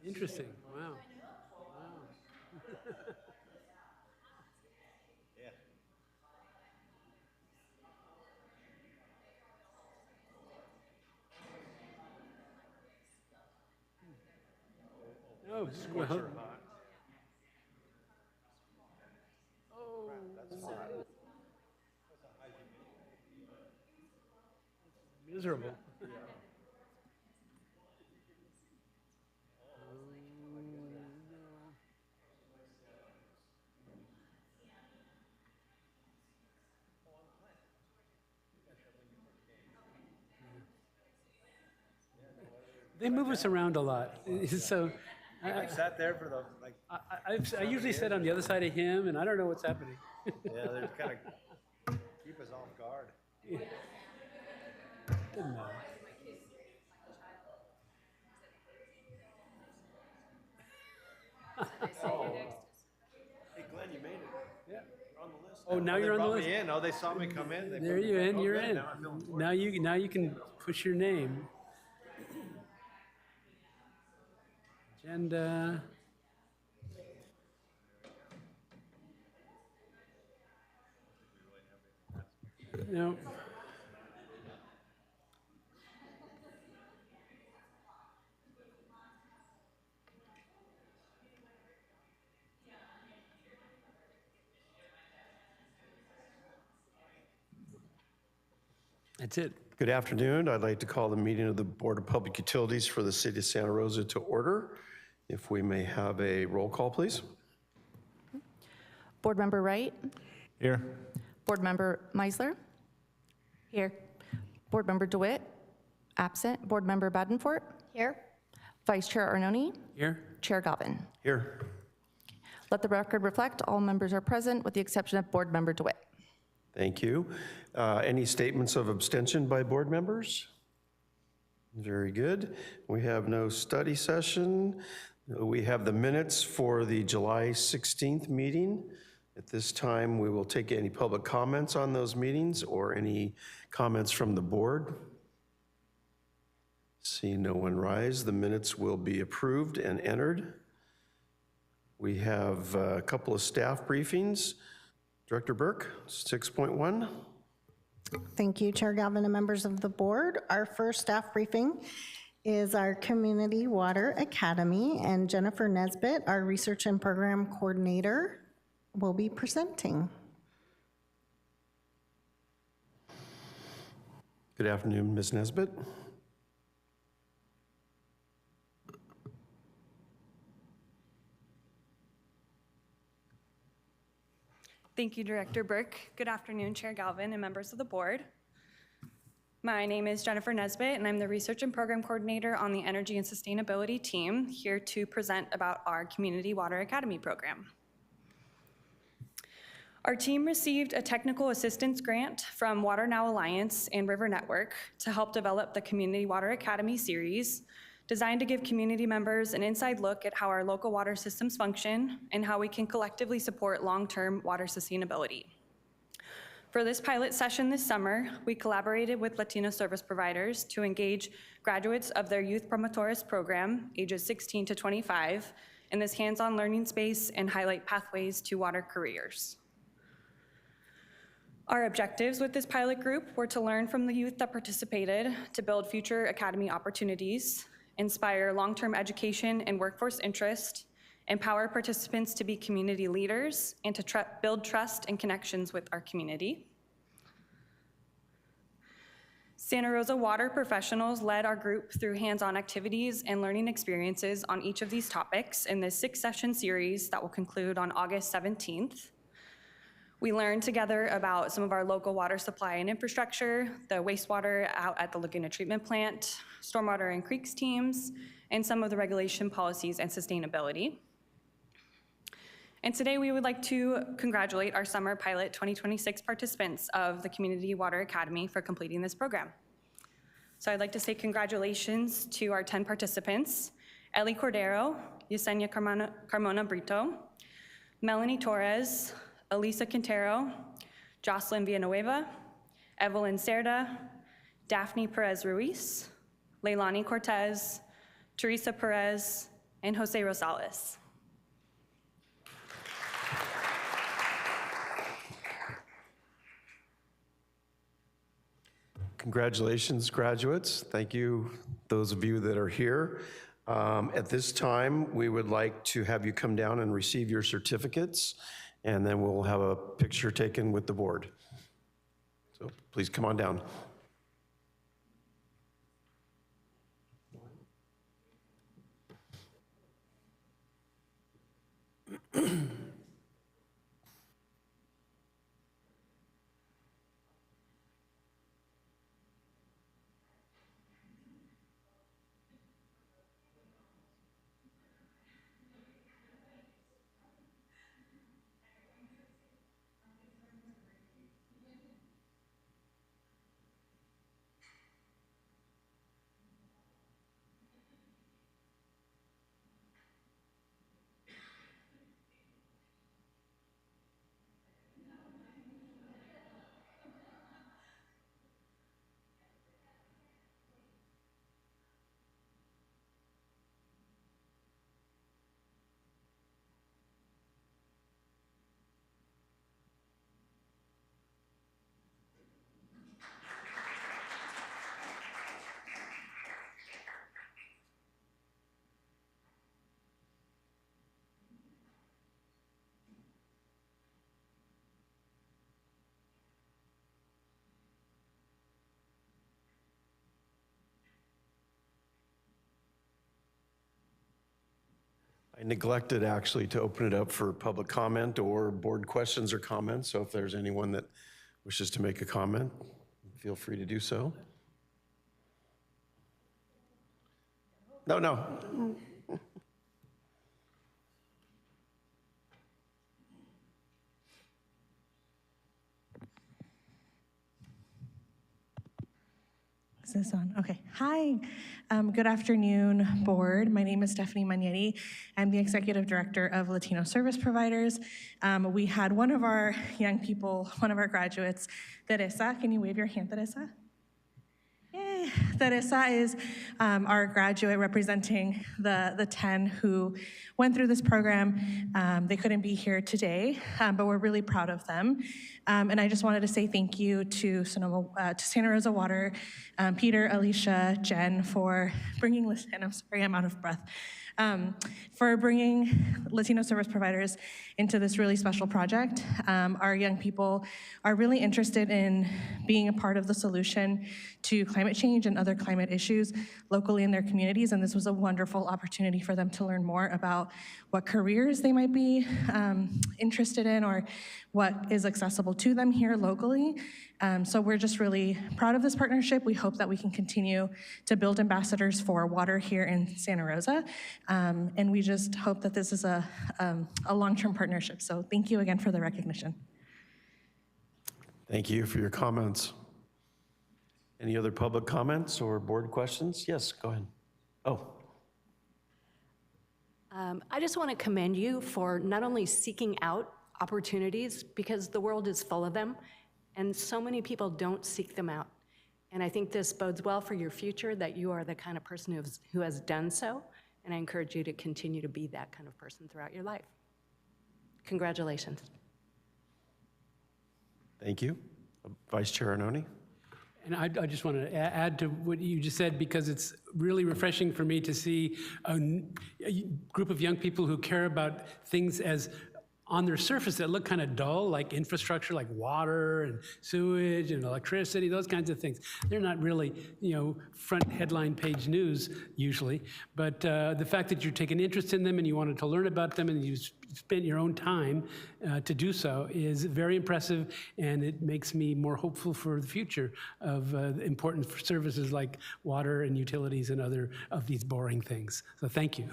Interesting. Wow. Wow. Oh, well. Oh, miserable. They move us around a lot. So I sat there for the, like, I usually sit on the other side of him, and I don't know what's happening. yeah, they're kind of keep us off guard. Doesn't matter. Hey, Glenn, you made it. Yeah. You're on the list. Oh, now you're on the They brought list. me in. Oh, they saw me come in. They There put me you're back. in. Oh, You're good. in. Now I feel important. Now you can push your name. Agenda. No. That's it. Good afternoon. I'd like to call the meeting of the Board of Public Utilities for the City of Santa Rosa to order. If we may have a roll call, please. Board Member Wright. Here. Board Member Meisler. Here. Board Member DeWitt. Absent. Board Member Badenfort. Here. Vice Chair Arnone. Here. Chair Galvin. Here. Let the record reflect all members are present with the exception of Board Member DeWitt. Thank you. Any statements of abstention by board members? Very good. We have no study session. We have the minutes for the July 16th meeting. At this time, we will take any public comments on those meetings or any comments from the board. See no one rise. The minutes will be approved and entered. We have a couple of staff briefings. Director Burke, 6.1. Thank you, Chair Galvin and members of the board. Our first staff briefing is our Community Water Academy, and Jennifer Nesbitt, our Research and Program Coordinator, will be presenting. Good afternoon, Ms. Nesbitt. Thank you, Director Burke. Good afternoon, Chair Galvin and members of the board. My name is Jennifer Nesbitt, and I'm the Research and Program Coordinator on the Energy and Sustainability team, here to present about our Community Water Academy program. Our team received a technical assistance grant from Water Now Alliance and River Network to help develop the Community Water Academy series, designed to give community members an inside look at how our local water systems function and how we can collectively support long-term water sustainability. For this pilot session this summer, we collaborated with Latino service providers to engage graduates of their Youth Promotores program, ages 16 to 25, in this hands-on learning space and highlight pathways to water careers. Our objectives with this pilot group were to learn from the youth that participated to build future academy opportunities, inspire long-term education and workforce interest, empower participants to be community leaders, and to build trust and connections with our community. Santa Rosa water professionals led our group through hands-on activities and learning experiences on each of these topics in this 6-session series that will conclude on August 17th. We learned together about some of our local water supply and infrastructure, the wastewater out at the Laguna Treatment Plant, stormwater and creeks teams, and some of the regulation policies and sustainability. And today we would like to congratulate our Summer Pilot 2026 participants of the Community Water Academy for completing this program. So I'd like to say congratulations to our 10 participants: Ellie Cordero, Yesenia Carmona Brito, Melanie Torres, Elisa Quintero, Jocelyn Villanueva, Evelyn Cerda, Daphne Perez Ruiz, Leilani Cortez, Teresa Perez, and Jose Rosales. Congratulations, graduates. Thank you, those of you that are here. At this time, we would like to have you come down and receive your certificates, and then we'll have a picture taken with the board. So please come on down. I neglected actually to open it up for public comment or board questions or comments. So if there's anyone that wishes to make a comment, feel free to do so. No. Is this on? Okay. Hi. Good afternoon, board. My name is Stephanie Magnetti. I'm the executive director of Latino Service Providers. We had one of our young people, one of our graduates, Teresa. Can you wave your hand, Teresa? Yay. Teresa is our graduate representing the 10 who went through this program. They couldn't be here today, but we're really proud of them. And I just wanted to say thank you to Santa Rosa Water, Peter, Alicia, Jen, for bringing, and I'm sorry, I'm out of breath, for bringing Latino service providers into this really special project. Our young people are really interested in being a part of the solution to climate change and other climate issues locally in their communities, and this was a wonderful opportunity for them to learn more about what careers they might be interested in or what is accessible to them here locally. So we're just really proud of this partnership. We hope that we can continue to build ambassadors for water here in Santa Rosa. And we just hope that this is a long-term partnership. So thank you again for the recognition. Thank you for your comments. Any other public comments or board questions? Yes, go ahead. Oh. I just want to commend you for not only seeking out opportunities, because the world is full of them, and so many people don't seek them out. And I think this bodes well for your future, that you are the kind of person who has done so, and I encourage you to continue to be that kind of person throughout your life. Congratulations. Thank you. Vice Chair Arnone. And I just want to add to what you just said, because it's really refreshing for me to see a group of young people who care about things as on their surface that look kind of dull, like infrastructure, like water and sewage and electricity, those kinds of things. They're not really, front headline page news usually, but the fact that you're taking interest in them and you wanted to learn about them and you spent your own time to do so is very impressive, and it makes me more hopeful for the future of important services like water and utilities and other of these boring things. So thank you.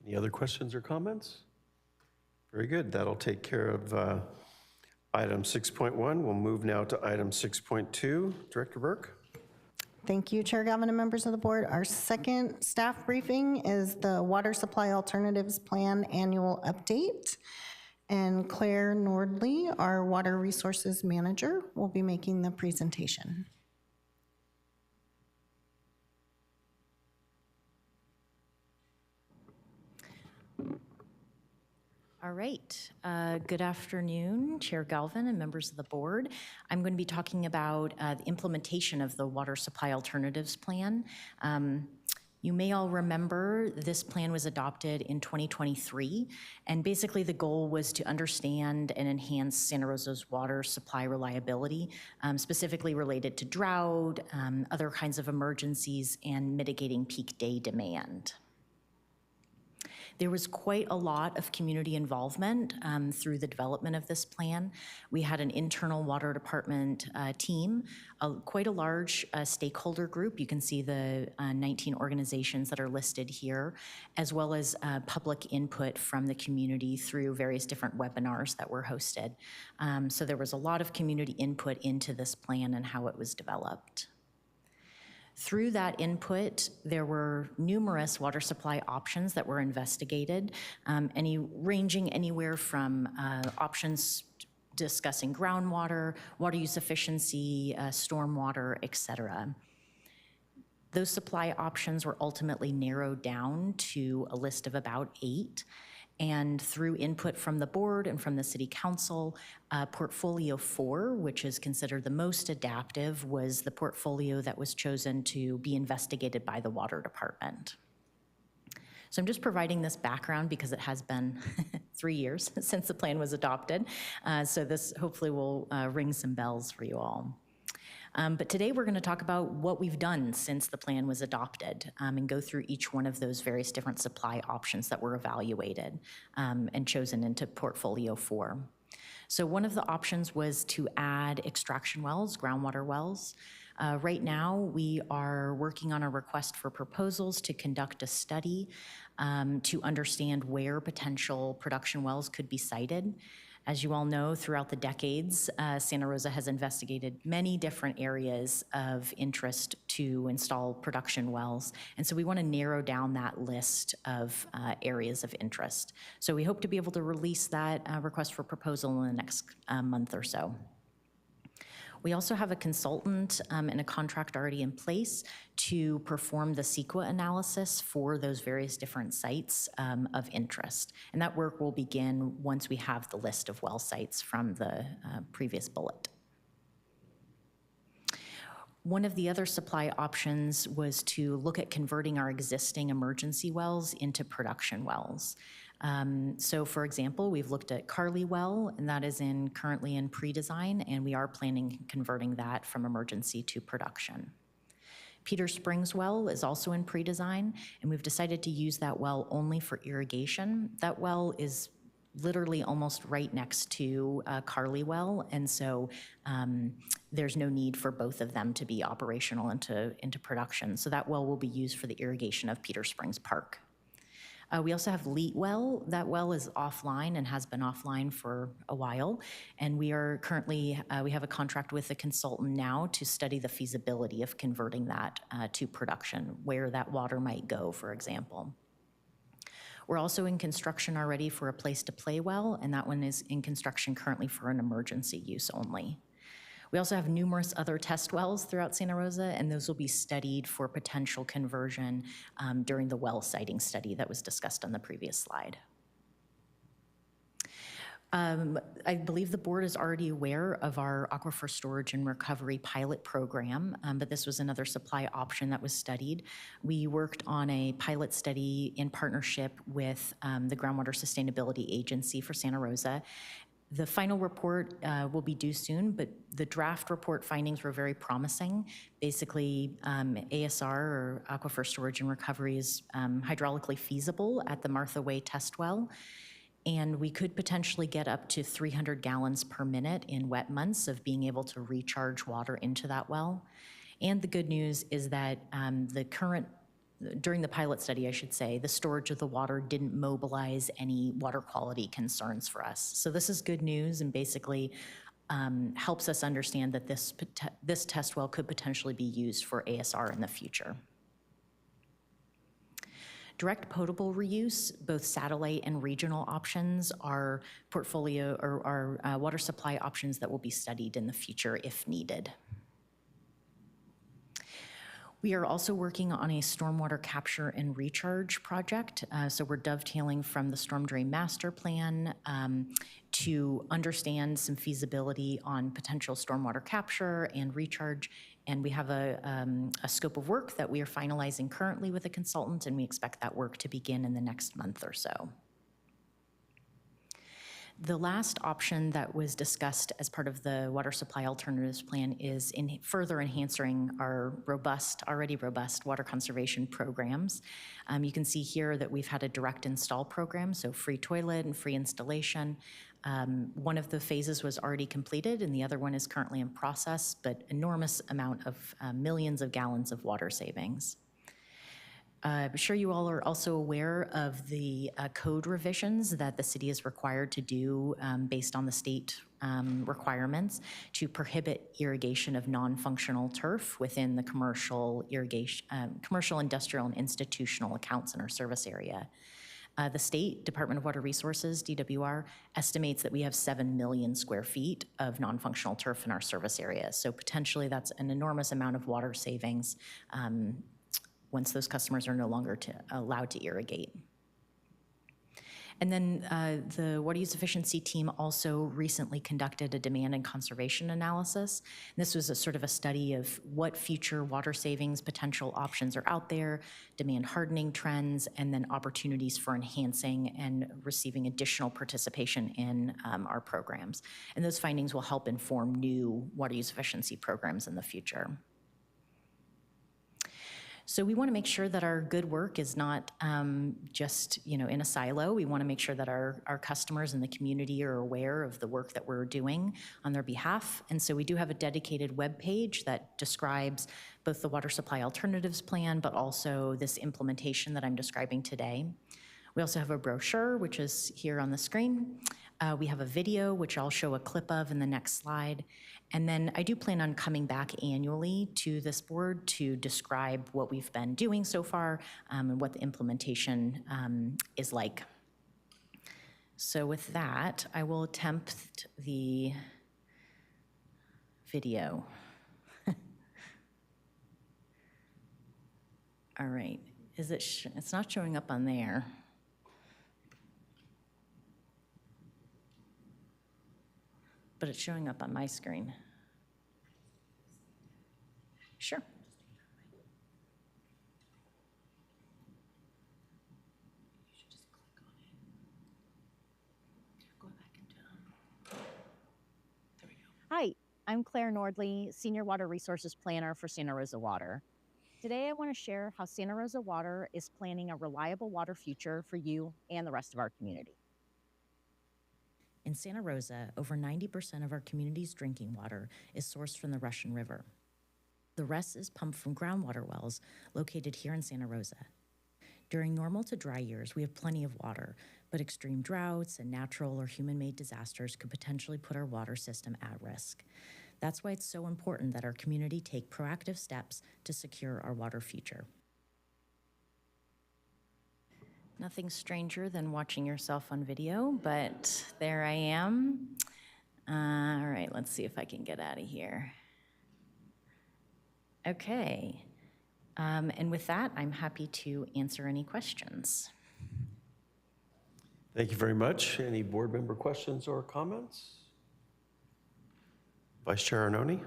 Any other questions or comments? Very good. That'll take care of item 6.1. We'll move now to item 6.2. Director Burke. Thank you, Chair Galvin and members of the board. Our second staff briefing is the Water Supply Alternatives Plan Annual Update. And Claire Nordley, our Water Resources Manager, will be making the presentation. All right. Good afternoon, Chair Galvin and members of the board. I'm going to be talking about the implementation of the Water Supply Alternatives Plan. You may all remember this plan was adopted in 2023, and basically the goal was to understand and enhance Santa Rosa's water supply reliability, specifically related to drought, other kinds of emergencies, and mitigating peak day demand. There was quite a lot of community involvement through the development of this plan. We had an internal water department team, quite a large stakeholder group. You can see the 19 organizations that are listed here, as well as public input from the community through various different webinars that were hosted. So there was a lot of community input into this plan and how it was developed. Through that input, there were numerous water supply options that were investigated, ranging anywhere from options discussing groundwater, water use efficiency, stormwater, et cetera. Those supply options were ultimately narrowed down to a list of about 8. And through input from the board and from the city council, portfolio 4, which is considered the most adaptive, was the portfolio that was chosen to be investigated by the water department. So I'm just providing this background because it has been 3 years since the plan was adopted. So this hopefully will ring some bells for you all. But today we're going to talk about what we've done since the plan was adopted and go through each one of those various different supply options that were evaluated and chosen into Portfolio 4. So one of the options was to add extraction wells, groundwater wells. Right now, we are working on a request for proposals to conduct a study to understand where potential production wells could be sited. As you all know, throughout the decades, Santa Rosa has investigated many different areas of interest to install production wells. And so we want to narrow down that list of areas of interest. So we hope to be able to release that request for proposal in the next month or so. We also have a consultant and a contract already in place to perform the CEQA analysis for those various different sites of interest. And that work will begin once we have the list of well sites from the previous bullet. One of the other supply options was to look at converting our existing emergency wells into production wells. So for example, we've looked at Carly Well, and that is currently in pre-design, and we are planning converting that from emergency to production. Peter Springs Well is also in pre-design, and we've decided to use that well only for irrigation. That well is literally almost right next to Carly Well, and so there's no need for both of them to be operational into production. So that well will be used for the irrigation of Peter Springs Park. We also have Leet Well. That well is offline and has been offline for a while, and we are currently, we have a contract with a consultant now to study the feasibility of converting that to production, where that water might go, for example. We're also in construction already for a place to play well, and that one is in construction currently for an emergency use only. We also have numerous other test wells throughout Santa Rosa, and those will be studied for potential conversion during the well siting study that was discussed on the previous slide. I believe the board is already aware of our aquifer storage and recovery pilot program, but this was another supply option that was studied. We worked on a pilot study in partnership with the Groundwater Sustainability Agency for Santa Rosa. The final report will be due soon, but the draft report findings were very promising. Basically, ASR, or Aquifer Storage and Recovery, is hydraulically feasible at the Martha Way test well, and we could potentially get up to 300 gallons per minute in wet months of being able to recharge water into that well. And the good news is that during the pilot study, I should say, the storage of the water didn't mobilize any water quality concerns for us. So this is good news and basically helps us understand that this test well could potentially be used for ASR in the future. Direct potable reuse, both satellite and regional options, are portfolio or are water supply options that will be studied in the future if needed. We are also working on a stormwater capture and recharge project. So we're dovetailing from the Storm Drain Master Plan to understand some feasibility on potential stormwater capture and recharge. And we have a scope of work that we are finalizing currently with a consultant, and we expect that work to begin in the next month or so. The last option that was discussed as part of the Water Supply Alternatives Plan is in further enhancing our already robust water conservation programs. You can see here that we've had a direct install program, so free toilet and free installation. One of the phases was already completed and the other one is currently in process, but enormous amount of millions of gallons of water savings. I'm sure you all are also aware of the code revisions that the city is required to do based on the state requirements to prohibit irrigation of non-functional turf within the commercial, industrial, and institutional accounts in our service area. The state Department of Water Resources, DWR, estimates that we have 7 million square feet of non-functional turf in our service area. So potentially that's an enormous amount of water savings once those customers are no longer allowed to irrigate. And then the water use efficiency team also recently conducted a demand and conservation analysis. And this was a sort of a study of what future water savings potential options are out there, demand hardening trends, and then opportunities for enhancing and receiving additional participation in our programs. And those findings will help inform new water use efficiency programs in the future. So we want to make sure that our good work is not just in a silo. We want to make sure that our customers and the community are aware of the work that we're doing on their behalf. And so we do have a dedicated web page that describes both the Water Supply Alternatives Plan, but also this implementation that I'm describing today. We also have a brochure, which is here on the screen. We have a video, which I'll show a clip of in the next slide. And then I do plan on coming back annually to this board to describe what we've been doing so far and what the implementation is like. So with that, I will attempt the video. All right, it's not showing up on there. But it's showing up on my screen. Sure. Hi, I'm Claire Nordley, Senior Water Resources Planner for Santa Rosa Water. Today I want to share how Santa Rosa Water is planning a reliable water future for you and the rest of our community. In Santa Rosa, over 90% of our community's drinking water is sourced from the Russian River. The rest is pumped from groundwater wells located here in Santa Rosa. During normal to dry years, we have plenty of water, but extreme droughts and natural or human-made disasters could potentially put our water system at risk. That's why it's so important that our community take proactive steps to secure our water future. Nothing stranger than watching yourself on video, but there I am. All right, let's see if I can get out of here. Okay, and with that, I'm happy to answer any questions. Thank you very much. Any board member questions or comments? Vice Chair Arnone?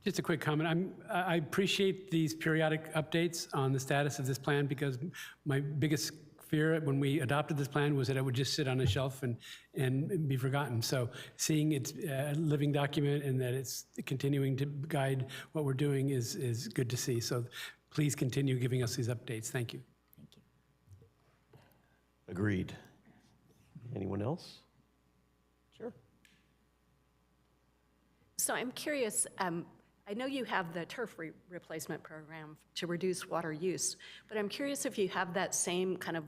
Just a quick comment. I appreciate these periodic updates on the status of this plan because my biggest fear when we adopted this plan was that it would just sit on a shelf and be forgotten. So seeing it's a living document and that it's continuing to guide what we're doing is good to see. So please continue giving us these updates. Thank you. Thank you. Agreed. Anyone else? Sure. So I'm curious, I know you have the turf replacement program to reduce water use, but I'm curious if you have that same kind of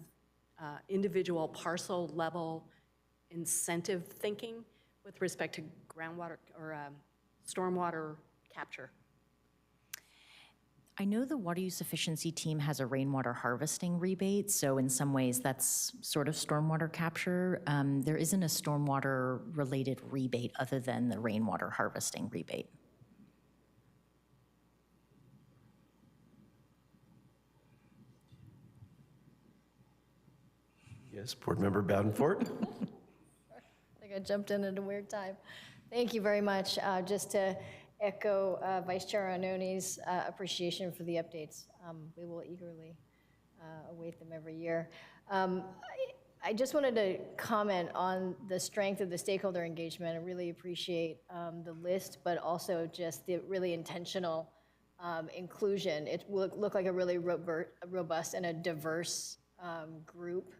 individual parcel level incentive thinking with respect to groundwater or stormwater capture. I know the water use efficiency team has a rainwater harvesting rebate, so in some ways that's sort of stormwater capture. There isn't a stormwater related rebate other than the rainwater harvesting rebate. Yes, Board Member Badenfort. I think I jumped in at a weird time. Thank you very much. Just to echo Vice Chair Arnoni's appreciation for the updates. We will eagerly await them every year. I just wanted to comment on the strength of the stakeholder engagement. I really appreciate the list, but also just the really intentional inclusion. It will look like a really robust and a diverse group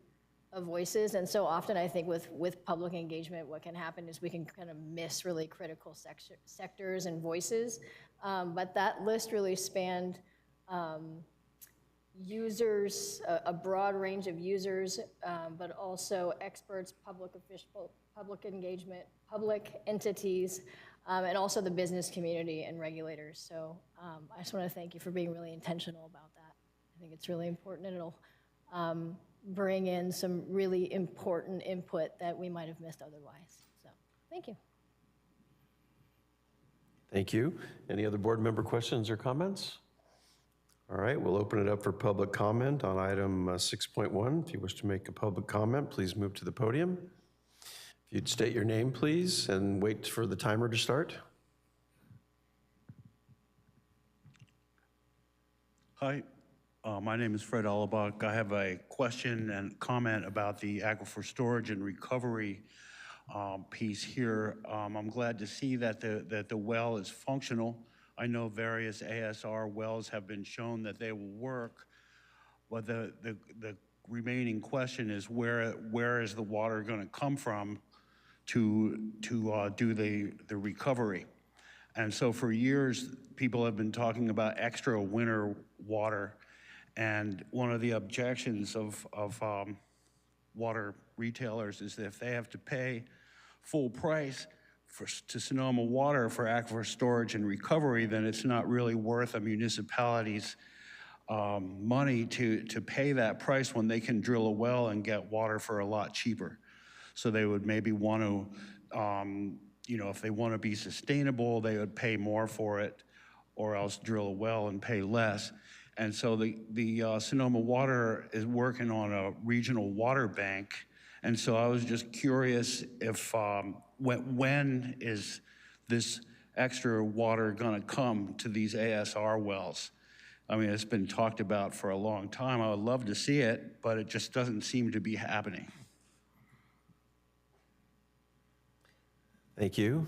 of voices. And so often I think with public engagement, what can happen is we can kind of miss really critical sectors and voices. But that list really spanned users, a broad range of users, but also experts, public official, public engagement, public entities, and also the business community and regulators. So I just want to thank you for being really intentional about that. I think it's really important, and it'll bring in some really important input that we might have missed otherwise. So thank you. Thank you. Any other board member questions or comments? All right, we'll open it up for public comment on item 6.1. If you wish to make a public comment, please move to the podium. If you'd state your name, please, and wait for the timer to start. Hi, my name is Fred Allebach. I have a question and comment about the aquifer storage and recovery piece here. I'm glad to see that the well is functional. I know various ASR wells have been shown that they will work, but the remaining question is where is the water going to come from to do the recovery? And so for years, people have been talking about extra winter water, and one of the objections of water retailers is that if they have to pay full price to Sonoma Water for aquifer storage and recovery, then it's not really worth a municipality's money to pay that price when they can drill a well and get water for a lot cheaper. So they would maybe want to, if they want to be sustainable, they would pay more for it, or else drill a well and pay less. And so the Sonoma Water is working on a regional water bank. And so I was just curious if, when is this extra water gonna come to these ASR wells? I mean, it's been talked about for a long time. I would love to see it, but it just doesn't seem to be happening. Thank you.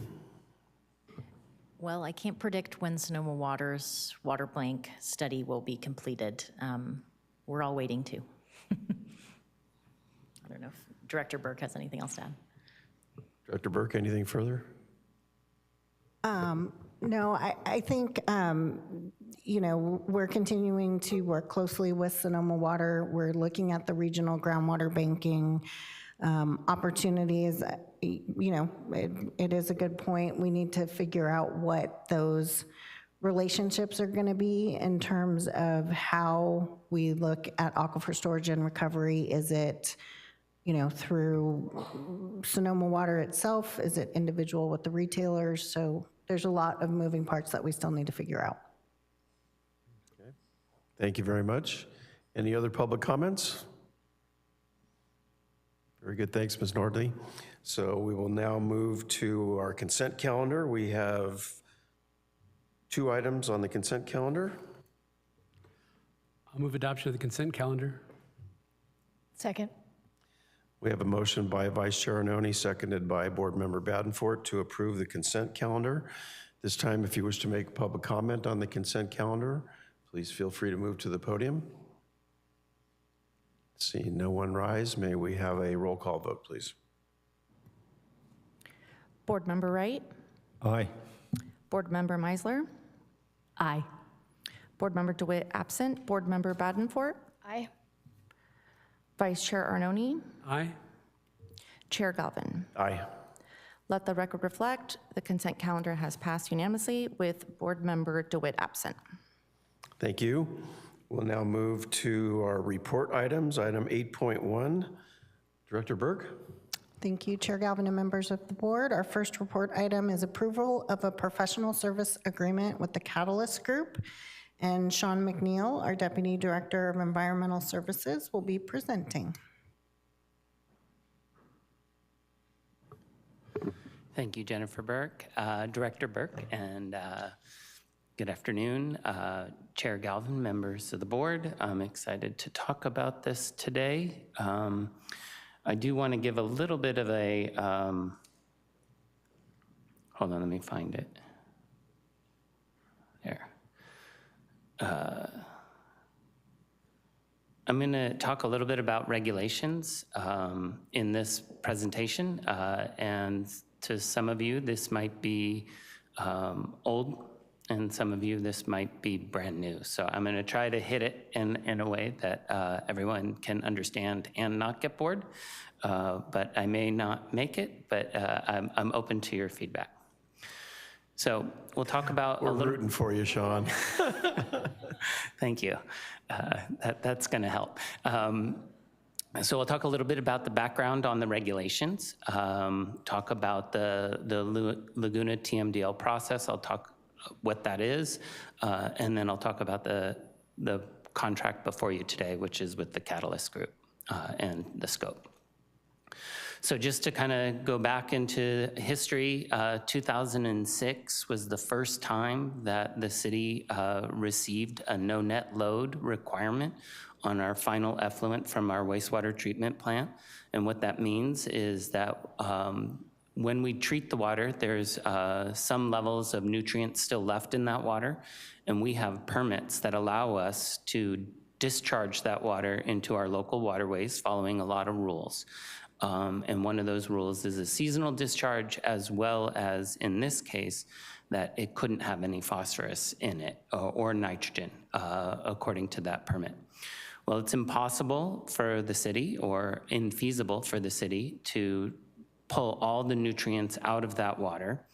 Well, I can't predict when Sonoma Water's water bank study will be completed. We're all waiting to. I don't know if Director Burke has anything else to add. Director Burke, anything further? No, I think, we're continuing to work closely with Sonoma Water. We're looking at the regional groundwater banking opportunities. It is a good point. We need to figure out what those relationships are going to be in terms of how we look at aquifer storage and recovery. Is it through Sonoma Water itself? Is it individual with the retailers? So there's a lot of moving parts that we still need to figure out. Okay. Thank you very much. Any other public comments? Very good, thanks, Ms. Nordley. So we will now move to our consent calendar. We have 2 items on the consent calendar. I'll move adoption of the consent calendar. Second. We have a motion by Vice Chair Arnone, seconded by Board Member Badenfort to approve the consent calendar. This time, if you wish to make public comment on the consent calendar, please feel free to move to the podium. Seeing no one rise, may we have a roll call vote, please? Board Member Wright? Aye. Board Member Meisler? Aye. Board Member DeWitt absent. Board Member Badenfort? Aye. Vice Chair Arnone? Aye. Chair Galvin? Aye. Let the record reflect the consent calendar has passed unanimously with Board Member DeWitt absent. Thank you. We'll now move to our report items. Item 8.1. Director Burke. Thank you, Chair Galvin and members of the board. Our first report item is approval of a professional service agreement with the Catalyst Group. And Sean McNeil, our Deputy Director of Environmental Services, will be presenting. Thank you, Jennifer Burke, Director Burke, and good afternoon, Chair Galvin, members of the board. I'm excited to talk about this today. I do want to give a little bit of a, hold on, let me find it. There. I'm going to talk a little bit about regulations in this presentation, and to some of you, this might be old, and some of you, this might be brand new. So I'm going to try to hit it in a way that everyone can understand and not get bored, but I may not make it, but I'm open to your feedback. So we'll talk about We're rooting for you, Sean. Thank you. That's going to help. So we'll talk a little bit about the background on the regulations, talk about the Laguna TMDL process. I'll talk what that is, and then I'll talk about the contract before you today, which is with the Catalyst Group and the scope. So just to kind of go back into history, 2006 was the first time that the city received a no net load requirement on our final effluent from our wastewater treatment plant. And what that means is that when we treat the water, there's some levels of nutrients still left in that water, and we have permits that allow us to discharge that water into our local waterways following a lot of rules. And one of those rules is a seasonal discharge, as well as, in this case, that it couldn't have any phosphorus in it or nitrogen, according to that permit. Well, it's impossible for the city, or infeasible for the city, to pull all the nutrients out of that water.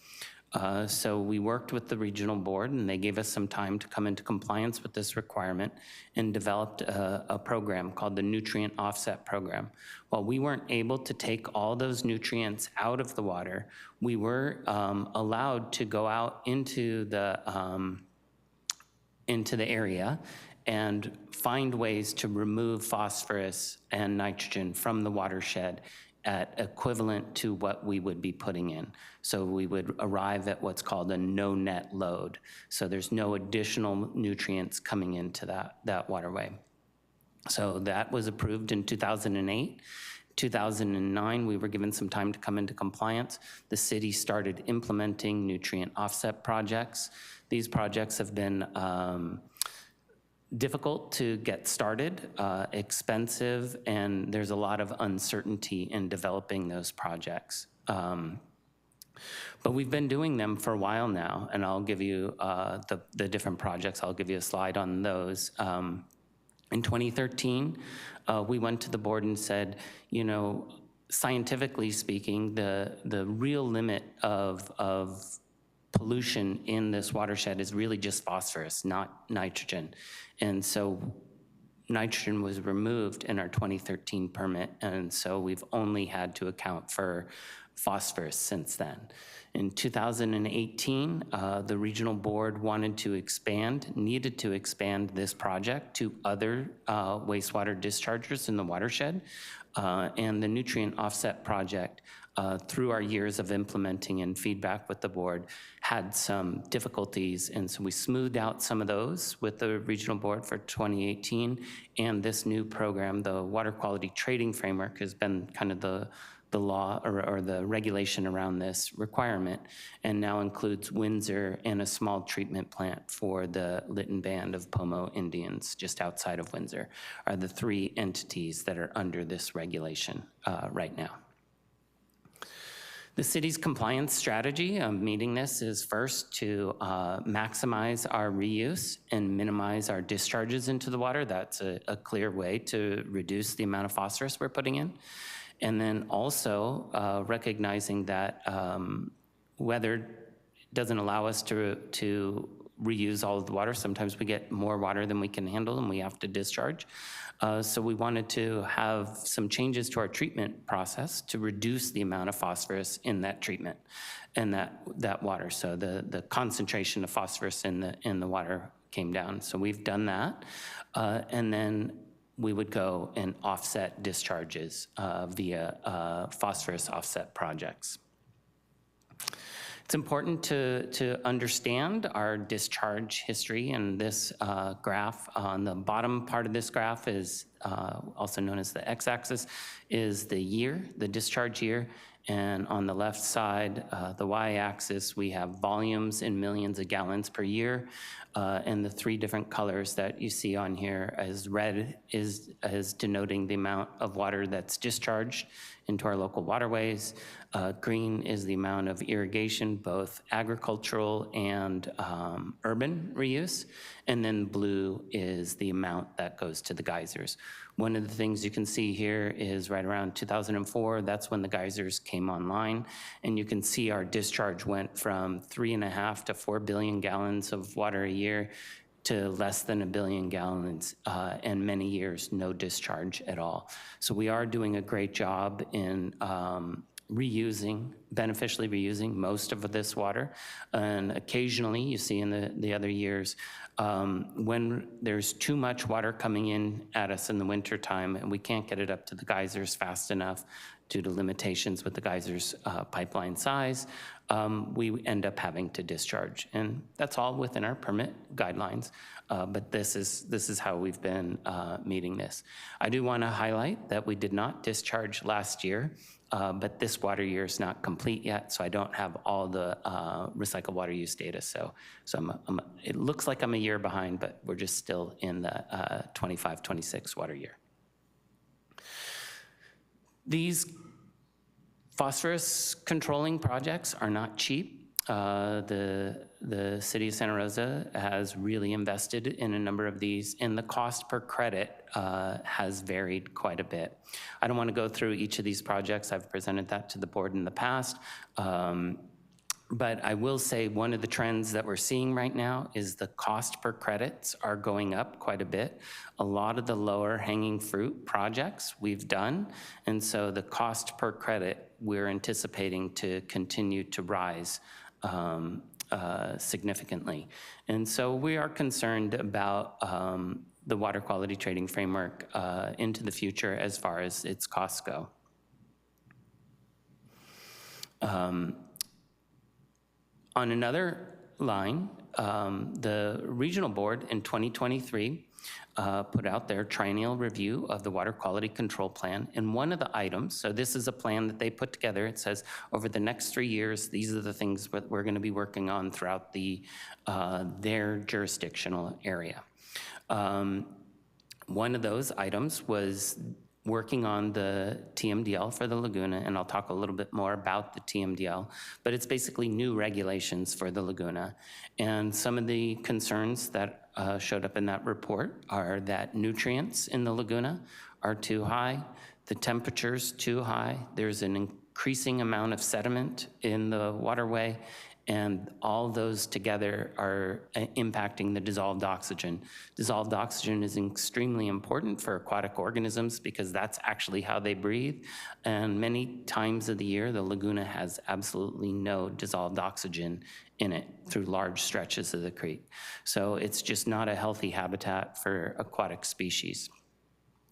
So we worked with the regional board, and they gave us some time to come into compliance with this requirement, and developed a program called the Nutrient Offset Program. While we weren't able to take all those nutrients out of the water, we were allowed to go out into the area and find ways to remove phosphorus and nitrogen from the watershed at equivalent to what we would be putting in. So we would arrive at what's called a no net load. So there's no additional nutrients coming into that waterway. So that was approved in 2008. 2009, we were given some time to come into compliance. The city started implementing nutrient offset projects. These projects have been difficult to get started, expensive, and there's a lot of uncertainty in developing those projects. But we've been doing them for a while now, and I'll give you the different projects. I'll give you a slide on those. In 2013, we went to the board and said, you know, scientifically speaking, the real limit of pollution in this watershed is really just phosphorus, not nitrogen. And so nitrogen was removed in our 2013 permit, and so we've only had to account for phosphorus since then. In 2018, the regional board needed to expand this project to other wastewater dischargers in the watershed, and the nutrient offset project, through our years of implementing and feedback with the board, had some difficulties, and so we smoothed out some of those with the regional board for 2018, and this new program, the Water Quality Trading Framework, has been kind of the law or the regulation around this requirement, and now includes Windsor and a small treatment plant for the Lytton Band of Pomo Indians just outside of Windsor, are the three entities that are under this regulation right now. The city's compliance strategy of meeting this is first to maximize our reuse and minimize our discharges into the water. That's a clear way to reduce the amount of phosphorus we're putting in. And then also recognizing that weather doesn't allow us to reuse all of the water. Sometimes we get more water than we can handle and we have to discharge. So we wanted to have some changes to our treatment process to reduce the amount of phosphorus in that treatment and that water. So the concentration of phosphorus in the water came down. So we've done that. And then we would go and offset discharges via phosphorus offset projects. It's important to understand our discharge history, and this graph on the bottom part of this graph is also known as the x-axis, is the year, the discharge year, and on the left side, the y-axis, we have volumes in millions of gallons per year, and the three different colors that you see on here as red is denoting the amount of water that's discharged into our local waterways. Green is the amount of irrigation, both agricultural and urban reuse. And then blue is the amount that goes to the geysers. One of the things you can see here is right around 2004, that's when the geysers came online. And you can see our discharge went from 3.5 to 4 billion gallons of water a year to less than 1 billion gallons, and many years, no discharge at all. So we are doing a great job in beneficially reusing most of this water. And occasionally, you see in the other years, when there's too much water coming in at us in the winter time and we can't get it up to the geysers fast enough due to limitations with the geysers pipeline size, we end up having to discharge. And that's all within our permit guidelines, but this is how we've been meeting this. I do want to highlight that we did not discharge last year, but this water year is not complete yet, so I don't have all the recycled water use data. So it looks like I'm a year behind, but we're just still in the 25-26 water year. These phosphorus controlling projects are not cheap. The city of Santa Rosa has really invested in a number of these, and the cost per credit has varied quite a bit. I don't want to go through each of these projects. I've presented that to the board in the past. But I will say one of the trends that we're seeing right now is the cost per credits are going up quite a bit. A lot of the lower hanging fruit projects we've done, and so the cost per credit we're anticipating to continue to rise significantly. And so we are concerned about the water quality trading framework into the future as far as its costs go. On another line, the regional board in 2023 put out their triennial review of the water quality control plan. And one of the items, so this is a plan that they put together, it says over the next 3 years, these are the things that we're gonna be working on throughout their jurisdictional area. One of those items was working on the TMDL for the Laguna, and I'll talk a little bit more about the TMDL, but it's basically new regulations for the Laguna. And some of the concerns that showed up in that report are that nutrients in the Laguna are too high, the temperature's too high, there's an increasing amount of sediment in the waterway, and all those together are impacting the dissolved oxygen. Dissolved oxygen is extremely important for aquatic organisms because that's actually how they breathe. And many times of the year, the Laguna has absolutely no dissolved oxygen in it through large stretches of the creek. So it's just not a healthy habitat for aquatic species.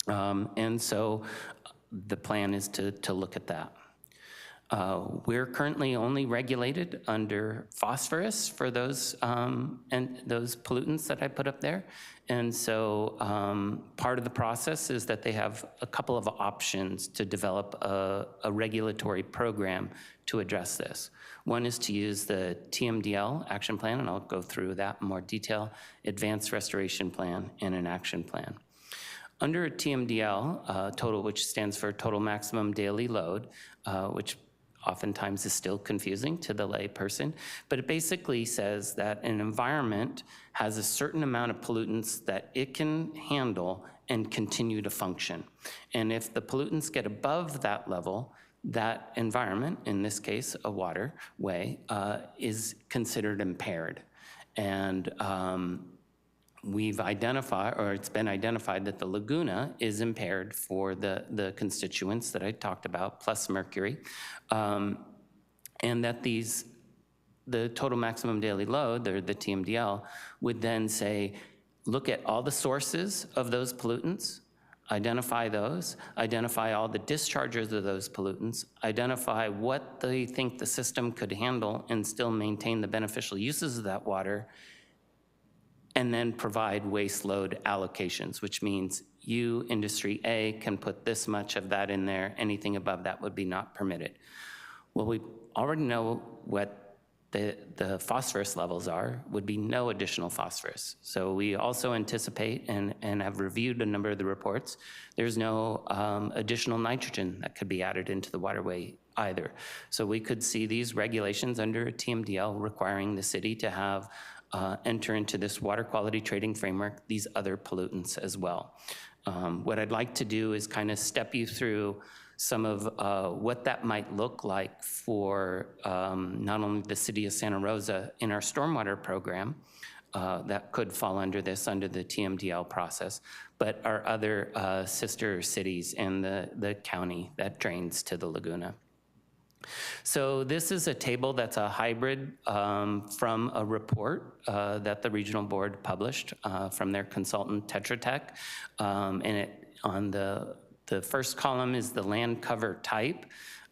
And so the plan is to look at that. We're currently only regulated under phosphorus for those and those pollutants that I put up there. And so part of the process is that they have a couple of options to develop a regulatory program to address this. One is to use the TMDL action plan, and I'll go through that in more detail, advanced restoration plan, and an action plan. Under a TMDL, total, which stands for total maximum daily load, which oftentimes is still confusing to the lay person, but it basically says that an environment has a certain amount of pollutants that it can handle and continue to function. And if the pollutants get above that level, that environment, in this case a waterway, is considered impaired. And we've identified, or it's been identified, that the Laguna is impaired for the constituents that I talked about, plus mercury, and that the total maximum daily load, or the TMDL, would then say, look at all the sources of those pollutants, identify those, identify all the discharges of those pollutants, identify what they think the system could handle and still maintain the beneficial uses of that water, and then provide waste load allocations, which means you, Industry A, can put this much of that in there. Anything above that would be not permitted. Well, we already know what the phosphorus levels are, would be no additional phosphorus. So we also anticipate and have reviewed a number of the reports, there's no additional nitrogen that could be added into the waterway either. So we could see these regulations under a TMDL requiring the city to have enter into this water quality trading framework, these other pollutants as well. What I'd like to do is kind of step you through some of what that might look like for not only the city of Santa Rosa in our stormwater program that could fall under this, under the TMDL process, but our other sister cities and the county that drains to the Laguna. So this is a table that's a hybrid from a report that the regional board published from their consultant Tetra Tech. And on the first column is the land cover type,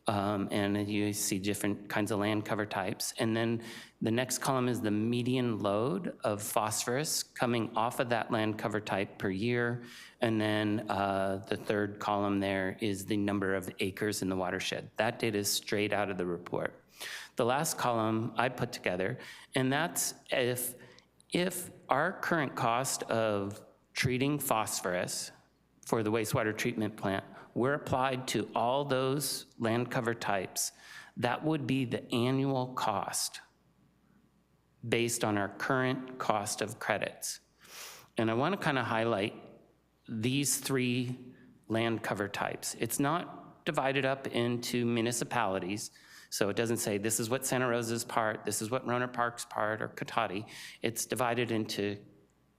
and you see different kinds of land cover types. And then the next column is the median load of phosphorus coming off of that land cover type per year. And then the third column there is the number of acres in the watershed. That data is straight out of the report. The last column I put together, and that's if our current cost of treating phosphorus for the wastewater treatment plant were applied to all those land cover types, that would be the annual cost based on our current cost of credits. And I want to kind of highlight these three land cover types. It's not divided up into municipalities, so it doesn't say this is what Santa Rosa's part, this is what Rohnert Park's part, or Cotati. It's divided into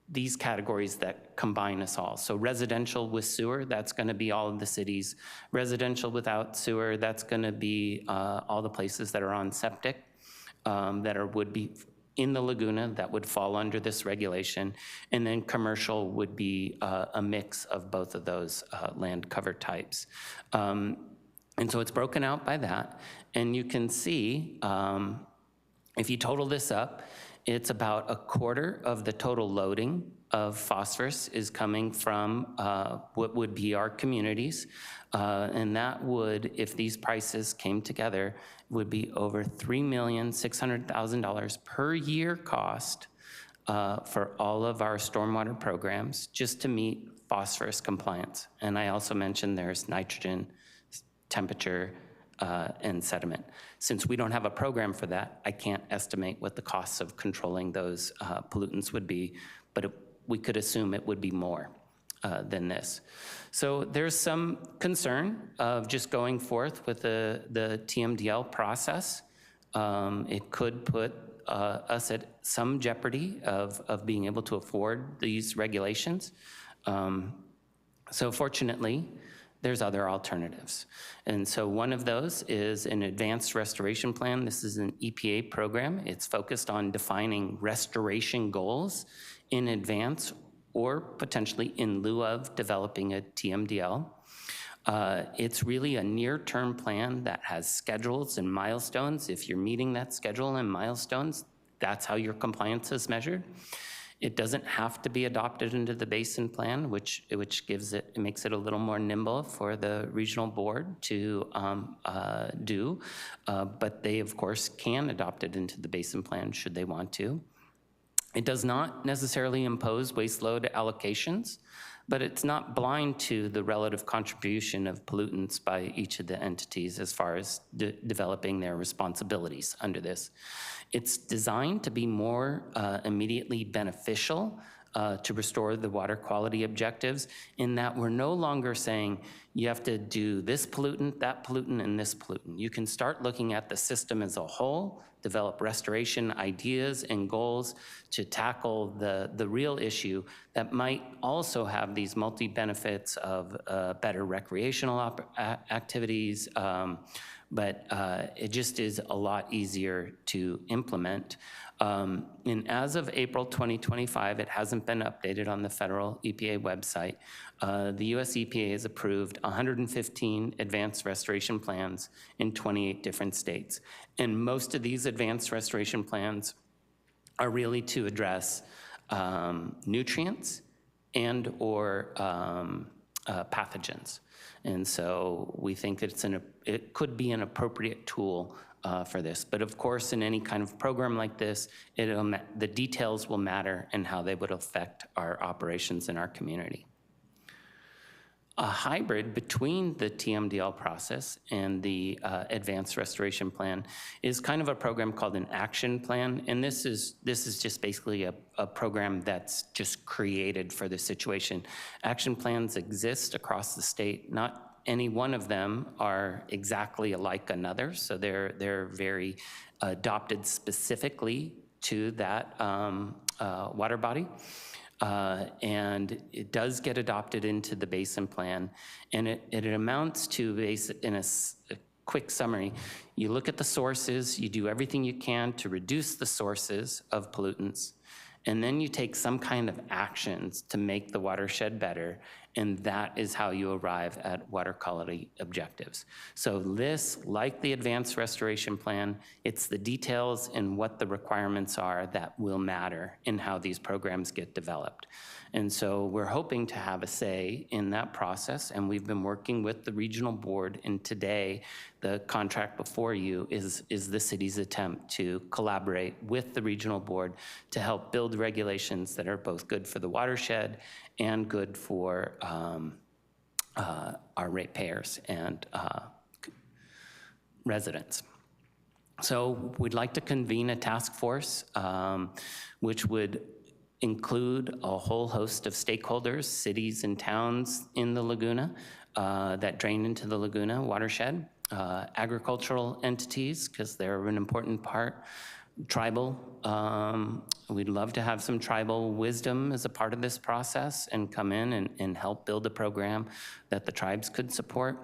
these categories that combine us all. So residential with sewer, that's gonna be all of the cities. Residential without sewer, that's gonna be all the places that are on septic, would be in the Laguna, that would fall under this regulation. And then commercial would be a mix of both of those land cover types. And so it's broken out by that. And you can see, if you total this up, it's about a quarter of the total loading of phosphorus is coming from what would be our communities. And that would, if these prices came together, would be over $3,600,000 per year cost for all of our stormwater programs just to meet phosphorus compliance. And I also mentioned there's nitrogen, temperature, and sediment. Since we don't have a program for that, I can't estimate what the costs of controlling those pollutants would be, but we could assume it would be more than this. So there's some concern of just going forth with the TMDL process. It could put us at some jeopardy of being able to afford these regulations. So fortunately, there's other alternatives. And so one of those is an advanced restoration plan. This is an EPA program. It's focused on defining restoration goals in advance or potentially in lieu of developing a TMDL. It's really a near-term plan that has schedules and milestones. If you're meeting that schedule and milestones, that's how your compliance is measured. It doesn't have to be adopted into the basin plan, which makes it a little more nimble for the regional board to do, but they of course can adopt it into the basin plan should they want to. It does not necessarily impose waste load allocations, but it's not blind to the relative contribution of pollutants by each of the entities as far as developing their responsibilities under this. It's designed to be more immediately beneficial to restore the water quality objectives, in that we're no longer saying you have to do this pollutant, that pollutant, and this pollutant. You can start looking at the system as a whole, develop restoration ideas and goals to tackle the real issue that might also have these multi-benefits of better recreational activities, but it just is a lot easier to implement. And as of April 2025, it hasn't been updated on the federal EPA website. The US EPA has approved 115 advanced restoration plans in 28 different states. And most of these advanced restoration plans are really to address nutrients and or pathogens. And so we think it could be an appropriate tool for this. But of course, in any kind of program like this, the details will matter and how they would affect our operations in our community. A hybrid between the TMDL process and the Advanced Restoration Plan is kind of a program called an action plan, and this is just basically a program that's just created for the situation. Action plans exist across the state. Not any one of them are exactly alike another, so they're very adopted specifically to that water body. And it does get adopted into the basin plan, and it amounts to, in a quick summary, you look at the sources, you do everything you can to reduce the sources of pollutants, and then you take some kind of actions to make the watershed better, and that is how you arrive at water quality objectives. So this, like the Advanced Restoration Plan, it's the details and what the requirements are that will matter in how these programs get developed. And so we're hoping to have a say in that process, and we've been working with the regional board, and today the contract before you is the city's attempt to collaborate with the regional board to help build regulations that are both good for the watershed and good for our ratepayers and residents. So we'd like to convene a task force which would include a whole host of stakeholders, cities and towns in the Laguna that drain into the Laguna watershed, agricultural entities, because they're an important part, tribal. We'd love to have some tribal wisdom as a part of this process and come in and help build a program that the tribes could support.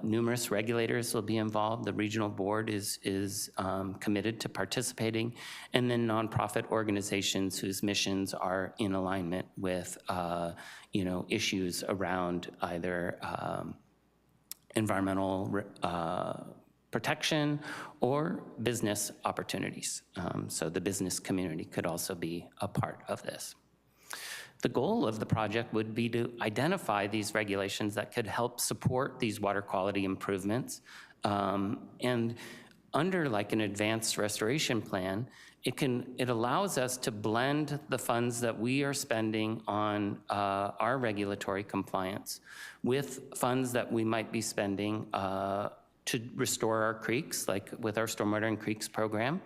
Numerous regulators will be involved. The regional board is committed to participating, and then nonprofit organizations whose missions are in alignment with issues around either environmental protection or business opportunities. So the business community could also be a part of this. The goal of the project would be to identify these regulations that could help support these water quality improvements. And under like an advanced restoration plan, it allows us to blend the funds that we are spending on our regulatory compliance with funds that we might be spending to restore our creeks, like with our Stormwater and Creeks program,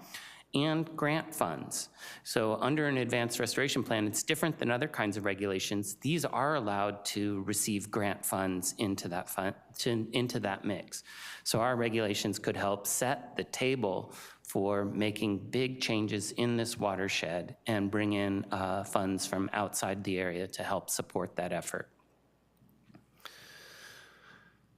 and grant funds. So under an advanced restoration plan, it's different than other kinds of regulations. These are allowed to receive grant funds into that mix. So our regulations could help set the table for making big changes in this watershed and bring in funds from outside the area to help support that effort.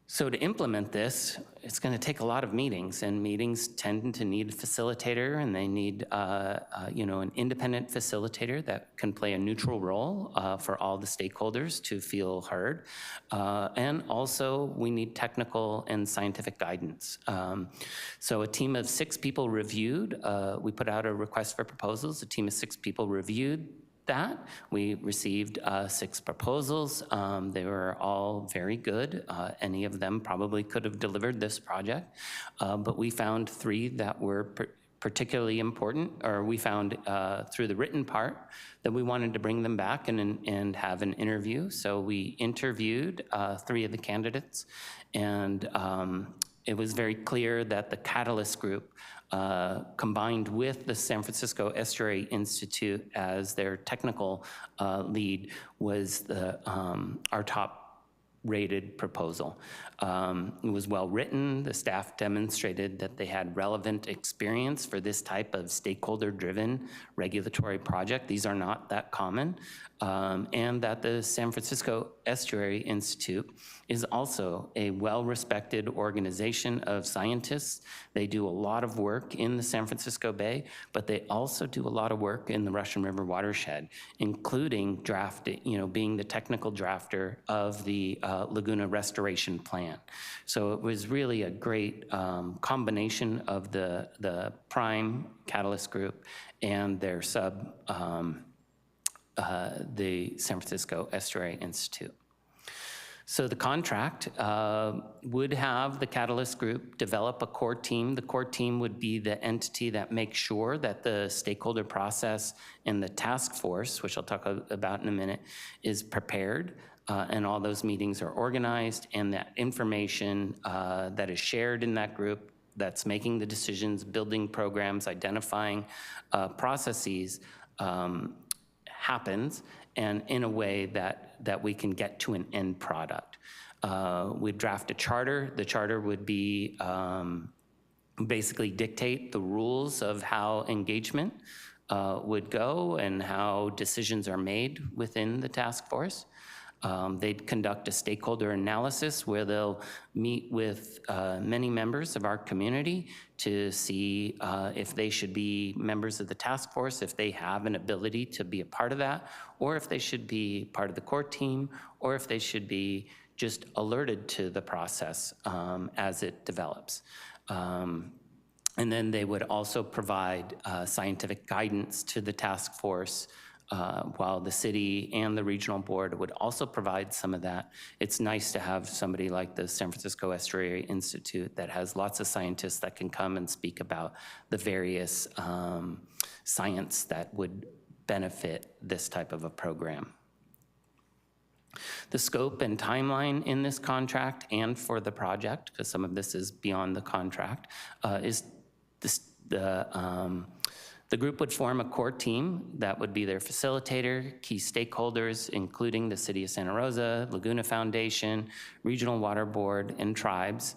So to implement this, it's going to take a lot of meetings, and meetings tend to need a facilitator, and they need an independent facilitator that can play a neutral role for all the stakeholders to feel heard. And also, we need technical and scientific guidance. So a team of 6 people reviewed. We put out a request for proposals. A team of 6 people reviewed that. We received 6 proposals. They were all very good. Any of them probably could have delivered this project, but we found 3 that were particularly important, or we found through the written part that we wanted to bring them back and have an interview. So we interviewed 3 of the candidates, and it was very clear that the Catalyst Group, combined with the San Francisco Estuary Institute as their technical lead, was our top rated proposal. It was well written. The staff demonstrated that they had relevant experience for this type of stakeholder-driven regulatory project. These are not that common. and that the San Francisco Estuary Institute is also a well-respected organization of scientists. They do a lot of work in the San Francisco Bay, but they also do a lot of work in the Russian River watershed, including drafting, being the technical drafter of the Laguna Restoration Plan. So it was really a great combination of the prime Catalyst group and their sub, the San Francisco Estuary Institute. So the contract would have the Catalyst group develop a core team. The core team would be the entity that makes sure that the stakeholder process and the task force, which I'll talk about in a minute, is prepared and all those meetings are organized, and that information that is shared in that group that's making the decisions, building programs, identifying processes happens, and in a way that we can get to an end product. We'd draft a charter. The charter would be basically dictate the rules of how engagement would go and how decisions are made within the task force. They'd conduct a stakeholder analysis where they'll meet with many members of our community to see if they should be members of the task force, if they have an ability to be a part of that, or if they should be part of the core team, or if they should be just alerted to the process as it develops. And then they would also provide scientific guidance to the task force, while the city and the regional board would also provide some of that. It's nice to have somebody like the San Francisco Estuary Institute that has lots of scientists that can come and speak about the various science that would benefit this type of a program. The scope and timeline in this contract and for the project, because some of this is beyond the contract, is the group would form a core team that would be their facilitator, key stakeholders, including the City of Santa Rosa, Laguna Foundation, Regional Water Board, and tribes.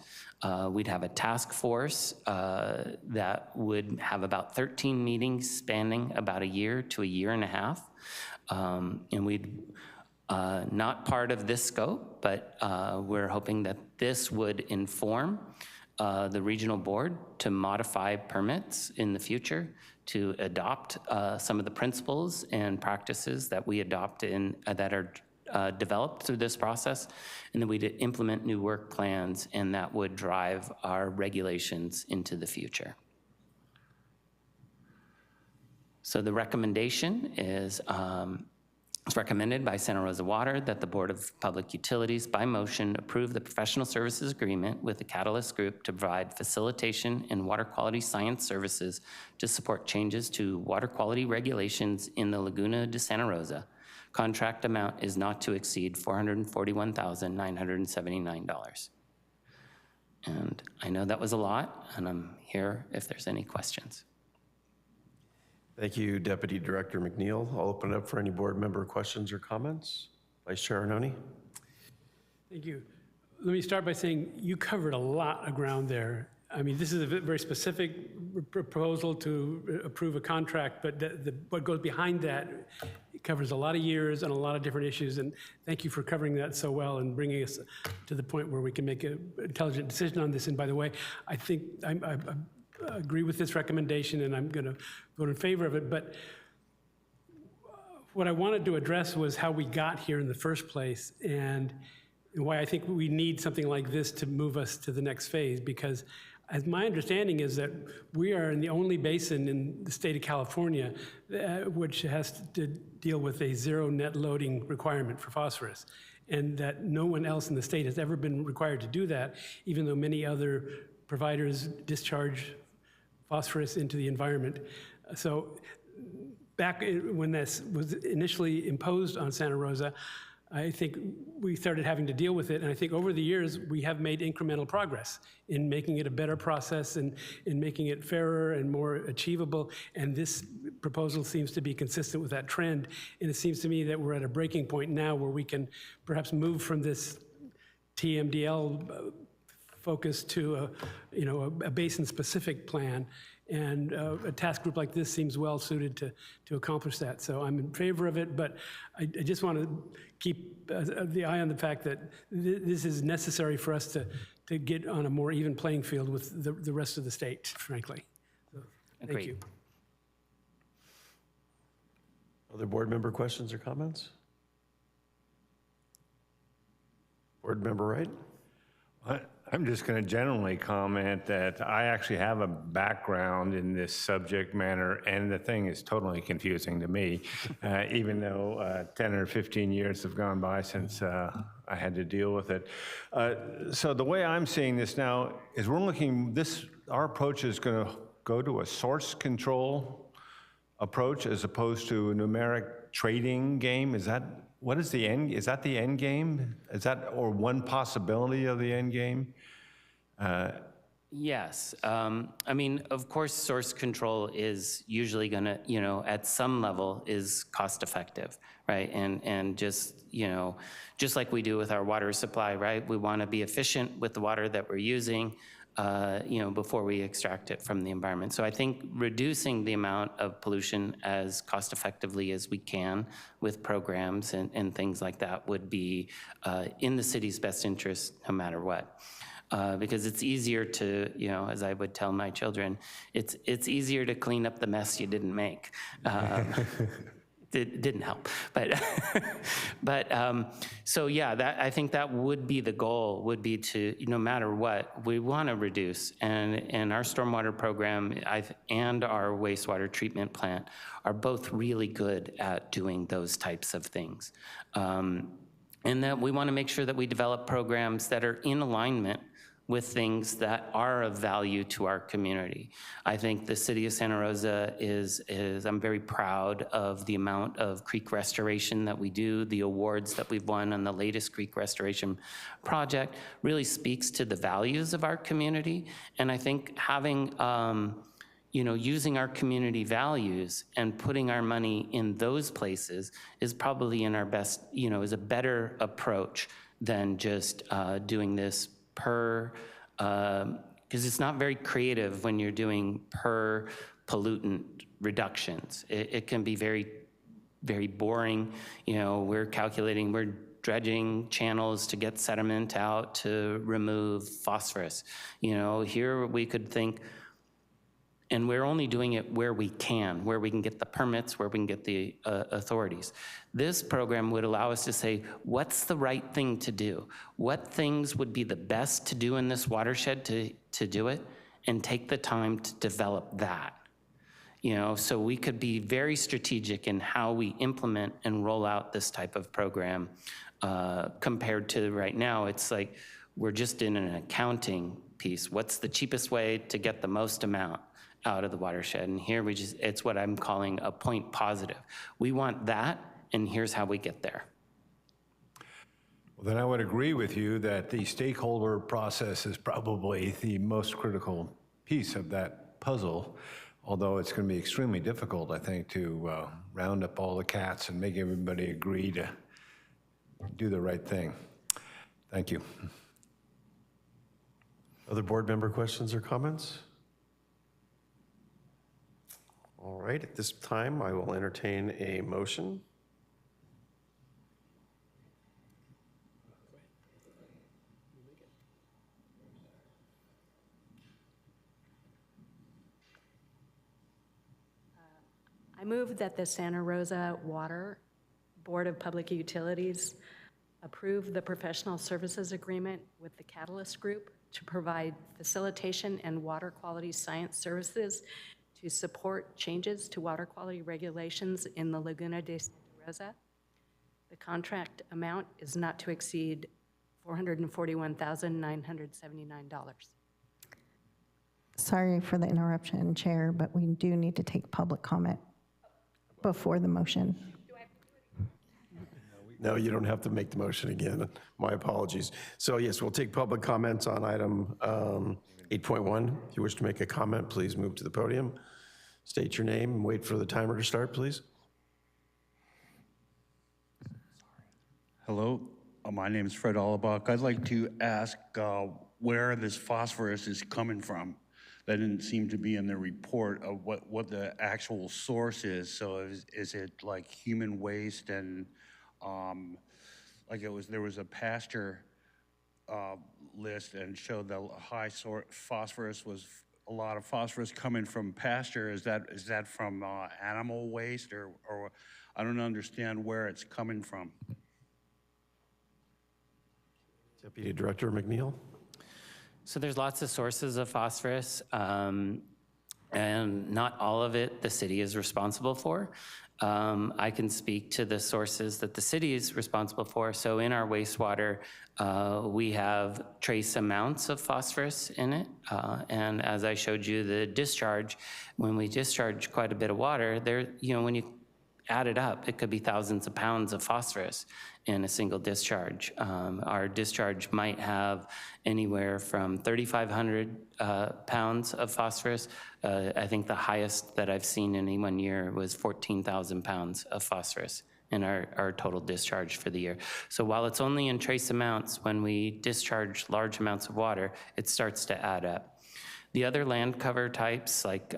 We'd have a task force that would have about 13 meetings spanning about a year to a year and a half. And we'd, not part of this scope, but we're hoping that this would inform the regional board to modify permits in the future, to adopt some of the principles and practices that we adopt in that are developed through this process, and then we'd implement new work plans, and that would drive our regulations into the future. So the recommendation is, it's recommended by Santa Rosa Water that the Board of Public Utilities, by motion, approve the professional services agreement with the Catalyst Group to provide facilitation and water quality science services to support changes to water quality regulations in the Laguna de Santa Rosa. Contract amount is not to exceed $441,979. And I know that was a lot, and I'm here if there's any questions. Thank you, Deputy Director McNeil. I'll open it up for any board member questions or comments. Vice Chair Arnone. Thank you. Let me start by saying you covered a lot of ground there. I mean, this is a very specific proposal to approve a contract, but what goes behind that, it covers a lot of years and a lot of different issues, and thank you for covering that so well and bringing us to the point where we can make an intelligent decision on this. And by the way, I think I agree with this recommendation, and I'm going to vote in favor of it. But what I wanted to address was how we got here in the first place, and why I think we need something like this to move us to the next phase. Because as my understanding is that we are in the only basin in the state of California which has to deal with a zero net loading requirement for phosphorus, and that no one else in the state has ever been required to do that, even though many other providers discharge phosphorus into the environment. So back when this was initially imposed on Santa Rosa, I think we started having to deal with it, and I think over the years we have made incremental progress in making it a better process and in making it fairer and more achievable, and this proposal seems to be consistent with that trend, and it seems to me that we're at a breaking point now where we can perhaps move from this TMDL focus to a basin-specific plan. And a task group like this seems well suited to accomplish that. So I'm in favor of it, but I just want to keep the eye on the fact that this is necessary for us to get on a more even playing field with the rest of the state, frankly. So, thank Agreed. you. Other board member questions or comments? Board member Wright? I'm just going to generally comment that I actually have a background in this subject matter, and the thing is totally confusing to me, even though 10 or 15 years have gone by since I had to deal with it. So the way I'm seeing this now is our approach is going to go to a source control approach as opposed to a numeric trading game. Is that the end game? Is that, or one possibility of the end game? Yes. I mean, of course, source control is usually going to, at some level is cost effective, right? And just, just like we do with our water supply, right? We want to be efficient with the water that we're using, before we extract it from the environment. So I think reducing the amount of pollution as cost effectively as we can with programs and things like that would be in the city's best interest no matter what. Because it's easier to, as I would tell my children, it's easier to clean up the mess you didn't make. It didn't help, but so yeah, I think that would be the goal, would be to, no matter what, we want to reduce, and our stormwater program and our wastewater treatment plant are both really good at doing those types of things. And that we want to make sure that we develop programs that are in alignment with things that are of value to our community. I think the city of Santa Rosa I'm very proud of the amount of creek restoration that we do. The awards that we've won on the latest creek restoration project really speaks to the values of our community. And I think having, using our community values and putting our money in those places is probably in our best, is a better approach than just doing this per, because it's not very creative when you're doing per pollutant reductions. It can be very, very boring. We're dredging channels to get sediment out to remove phosphorus. Here we could think, and we're only doing it where we can get the permits, where we can get the authorities. This program would allow us to say, what's the right thing to do? What things would be the best to do in this watershed to do it, and take the time to develop that. So we could be very strategic in how we implement and roll out this type of program compared to right now. It's like we're just in an accounting piece. What's the cheapest way to get the most amount out of the watershed? And here it's what I'm calling a point positive. We want that, and here's how we get there. Well, then I would agree with you that the stakeholder process is probably the most critical piece of that puzzle, although it's going to be extremely difficult, I think, to round up all the cats and make everybody agree to do the right thing. Thank you. Other board member questions or comments? All right, at this time, I will entertain a motion. I move that the Santa Rosa Water Board of Public Utilities approve the professional services agreement with the Catalyst Group to provide facilitation and water quality science services to support changes to water quality regulations in the Laguna de Santa Rosa. The contract amount is not to exceed $441,979. Sorry for the interruption, Chair, but we do need to take public comment before the motion. No, you don't have to make the motion again. My apologies. So yes, we'll take public comments on item 8.1. If you wish to make a comment, please move to the podium. State your name and wait for the timer to start, please. Hello, my name is Fred Allebach. I'd like to ask where this phosphorus is coming from. That didn't seem to be in the report of what the actual source is. So is it like human waste and like there was a pasture list and showed the high phosphorus was a lot of phosphorus coming from pasture. Is that from animal waste or I don't understand where it's coming from. Deputy Director McNeil. So there's lots of sources of phosphorus, and not all of it the city is responsible for. I can speak to the sources that the city is responsible for. So in our wastewater, we have trace amounts of phosphorus in it. And as I showed you, the discharge, when we discharge quite a bit of water, when you add it up, it could be thousands of pounds of phosphorus in a single discharge. Our discharge might have anywhere from 3,500 pounds of phosphorus. I think the highest that I've seen in any one year was 14,000 pounds of phosphorus in our total discharge for the year. So while it's only in trace amounts, when we discharge large amounts of water, it starts to add up. The other land cover types, like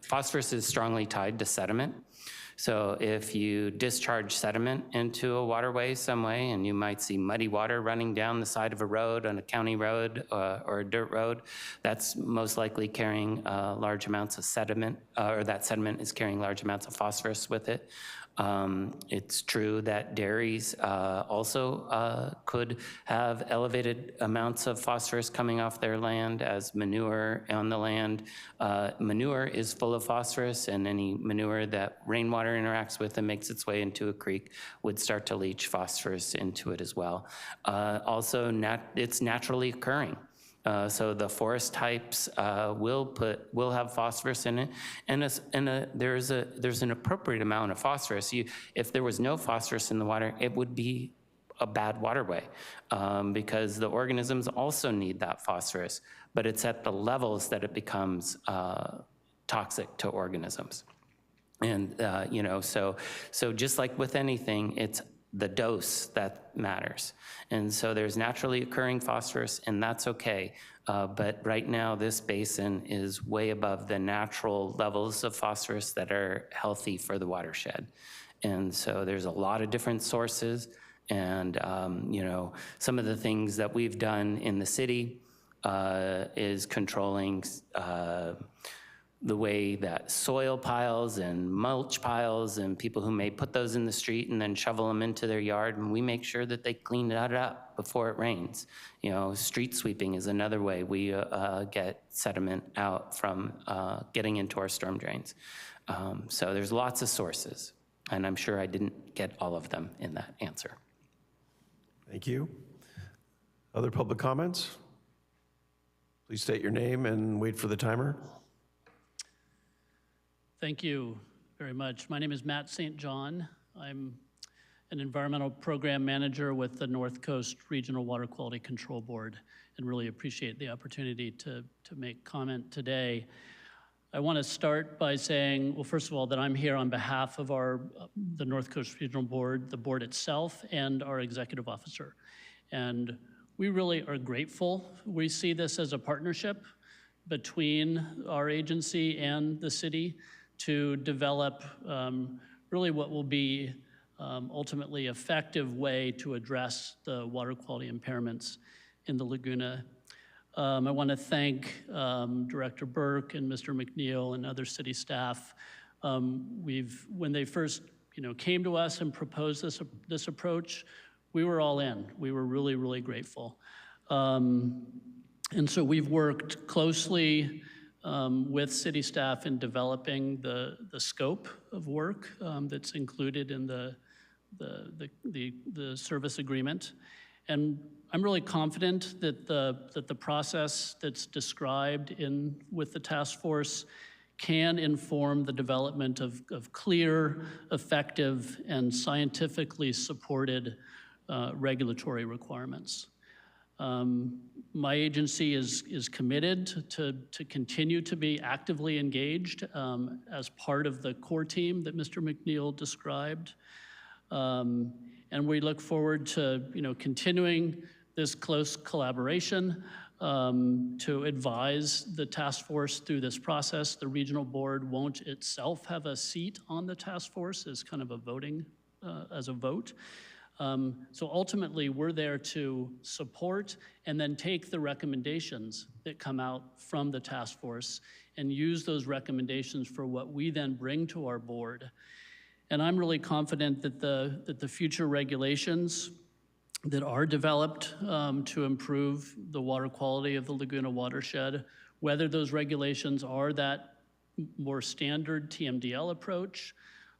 phosphorus is strongly tied to sediment. So if you discharge sediment into a waterway some way, and you might see muddy water running down the side of a road, on a county road or a dirt road, that's most likely carrying large amounts of sediment, or that sediment is carrying large amounts of phosphorus with it. It's true that dairies also could have elevated amounts of phosphorus coming off their land as manure on the land. Manure is full of phosphorus, and any manure that rainwater interacts with and makes its way into a creek would start to leach phosphorus into it as well. Also, it's naturally occurring. So the forest types will have phosphorus in it, and there's an appropriate amount of phosphorus. If there was no phosphorus in the water, it would be a bad waterway because the organisms also need that phosphorus, but it's at the levels that it becomes toxic to organisms. And so just like with anything, it's the dose that matters. And so there's naturally occurring phosphorus, and that's okay. But right now, this basin is way above the natural levels of phosphorus that are healthy for the watershed. And so there's a lot of different sources. And, some of the things that we've done in the city is controlling the way that soil piles and mulch piles and people who may put those in the street and then shovel them into their yard, and we make sure that they clean that up before it rains. Street sweeping is another way we get sediment out from getting into our storm drains. So there's lots of sources, and I'm sure I didn't get all of them in that answer. Thank you. Other public comments? Please state your name and wait for the timer. Thank you very much. My name is Matt St. John. I'm an environmental program manager with the North Coast Regional Water Quality Control Board, and really appreciate the opportunity to make comment today. I want to start by saying, well, first of all, that I'm here on behalf of the North Coast Regional Board, the board itself, and our executive officer. And we really are grateful. We see this as a partnership between our agency and the city to develop really what will be ultimately effective way to address the water quality impairments in the Laguna. I want to thank Director Burke and Mr. McNeil and other city staff. When they first came to us and proposed this approach, we were all in. We were really, really grateful. And so we've worked closely with city staff in developing the scope of work that's included in the service agreement. And I'm really confident that the process that's described with the task force can inform the development of clear, effective, and scientifically supported regulatory requirements. My agency is committed to continue to be actively engaged as part of the core team that Mr. McNeil described. And we look forward to, continuing this close collaboration to advise the task force through this process. The regional board won't itself have a seat on the task force as kind of a voting, as a vote. So ultimately, we're there to support and then take the recommendations that come out from the task force and use those recommendations for what we then bring to our board. And I'm really confident that the future regulations that are developed to improve the water quality of the Laguna watershed, whether those regulations are that more standard TMDL approach,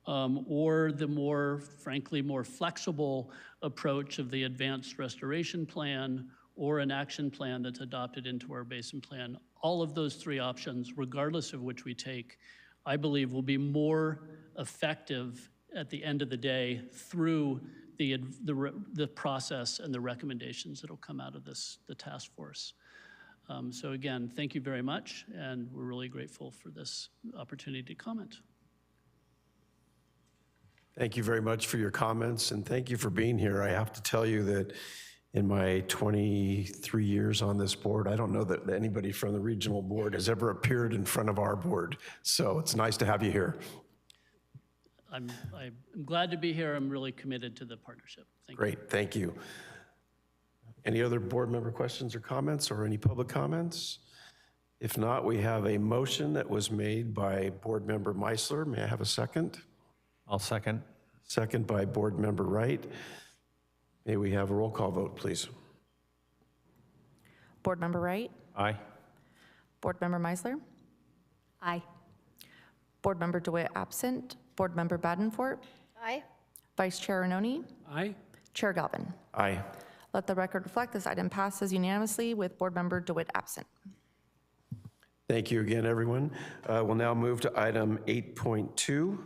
or the more, frankly, more flexible approach of the advanced restoration plan or an action plan that's adopted into our basin plan. All of those three options, regardless of which we take, I believe will be more effective at the end of the day through the process and the recommendations that'll come out of the task force. So again, thank you very much, and we're really grateful for this opportunity to comment. Thank you very much for your comments, and thank you for being here. I have to tell you that in my 23 years on this board, I don't know that anybody from the regional board has ever appeared in front of our board. So it's nice to have you here. I'm glad to be here. I'm really committed to the partnership. Thank you. Great, thank you. Any other board member questions or comments, or any public comments? If not, we have a motion that was made by Board Member Meisler. May I have a second? I'll second. Second by Board Member Wright. May we have a roll call vote, please? Board Member Wright? Aye. Board Member Meisler? Aye. Board Member DeWitt absent. Board Member Badenfort? Aye. Vice Chair Arnone? Aye. Chair Galvin? Aye. Let the record reflect this item passes unanimously with Board Member DeWitt absent. Thank you again, everyone. We'll now move to item 8.2.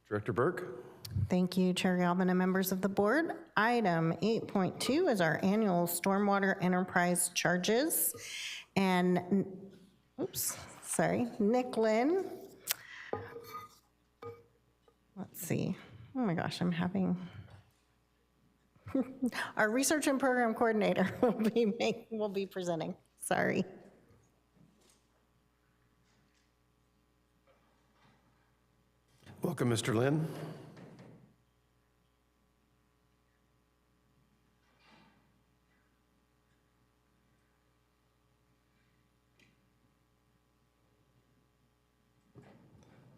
Director Burke. Thank you, Chair Galvin and members of the board. Item 8.2 is our annual stormwater enterprise charges. And, Nick Lynn. Let's see. Oh my gosh, I'm having. Our research and program coordinator will be presenting. Sorry. Welcome, Mr. Lynn.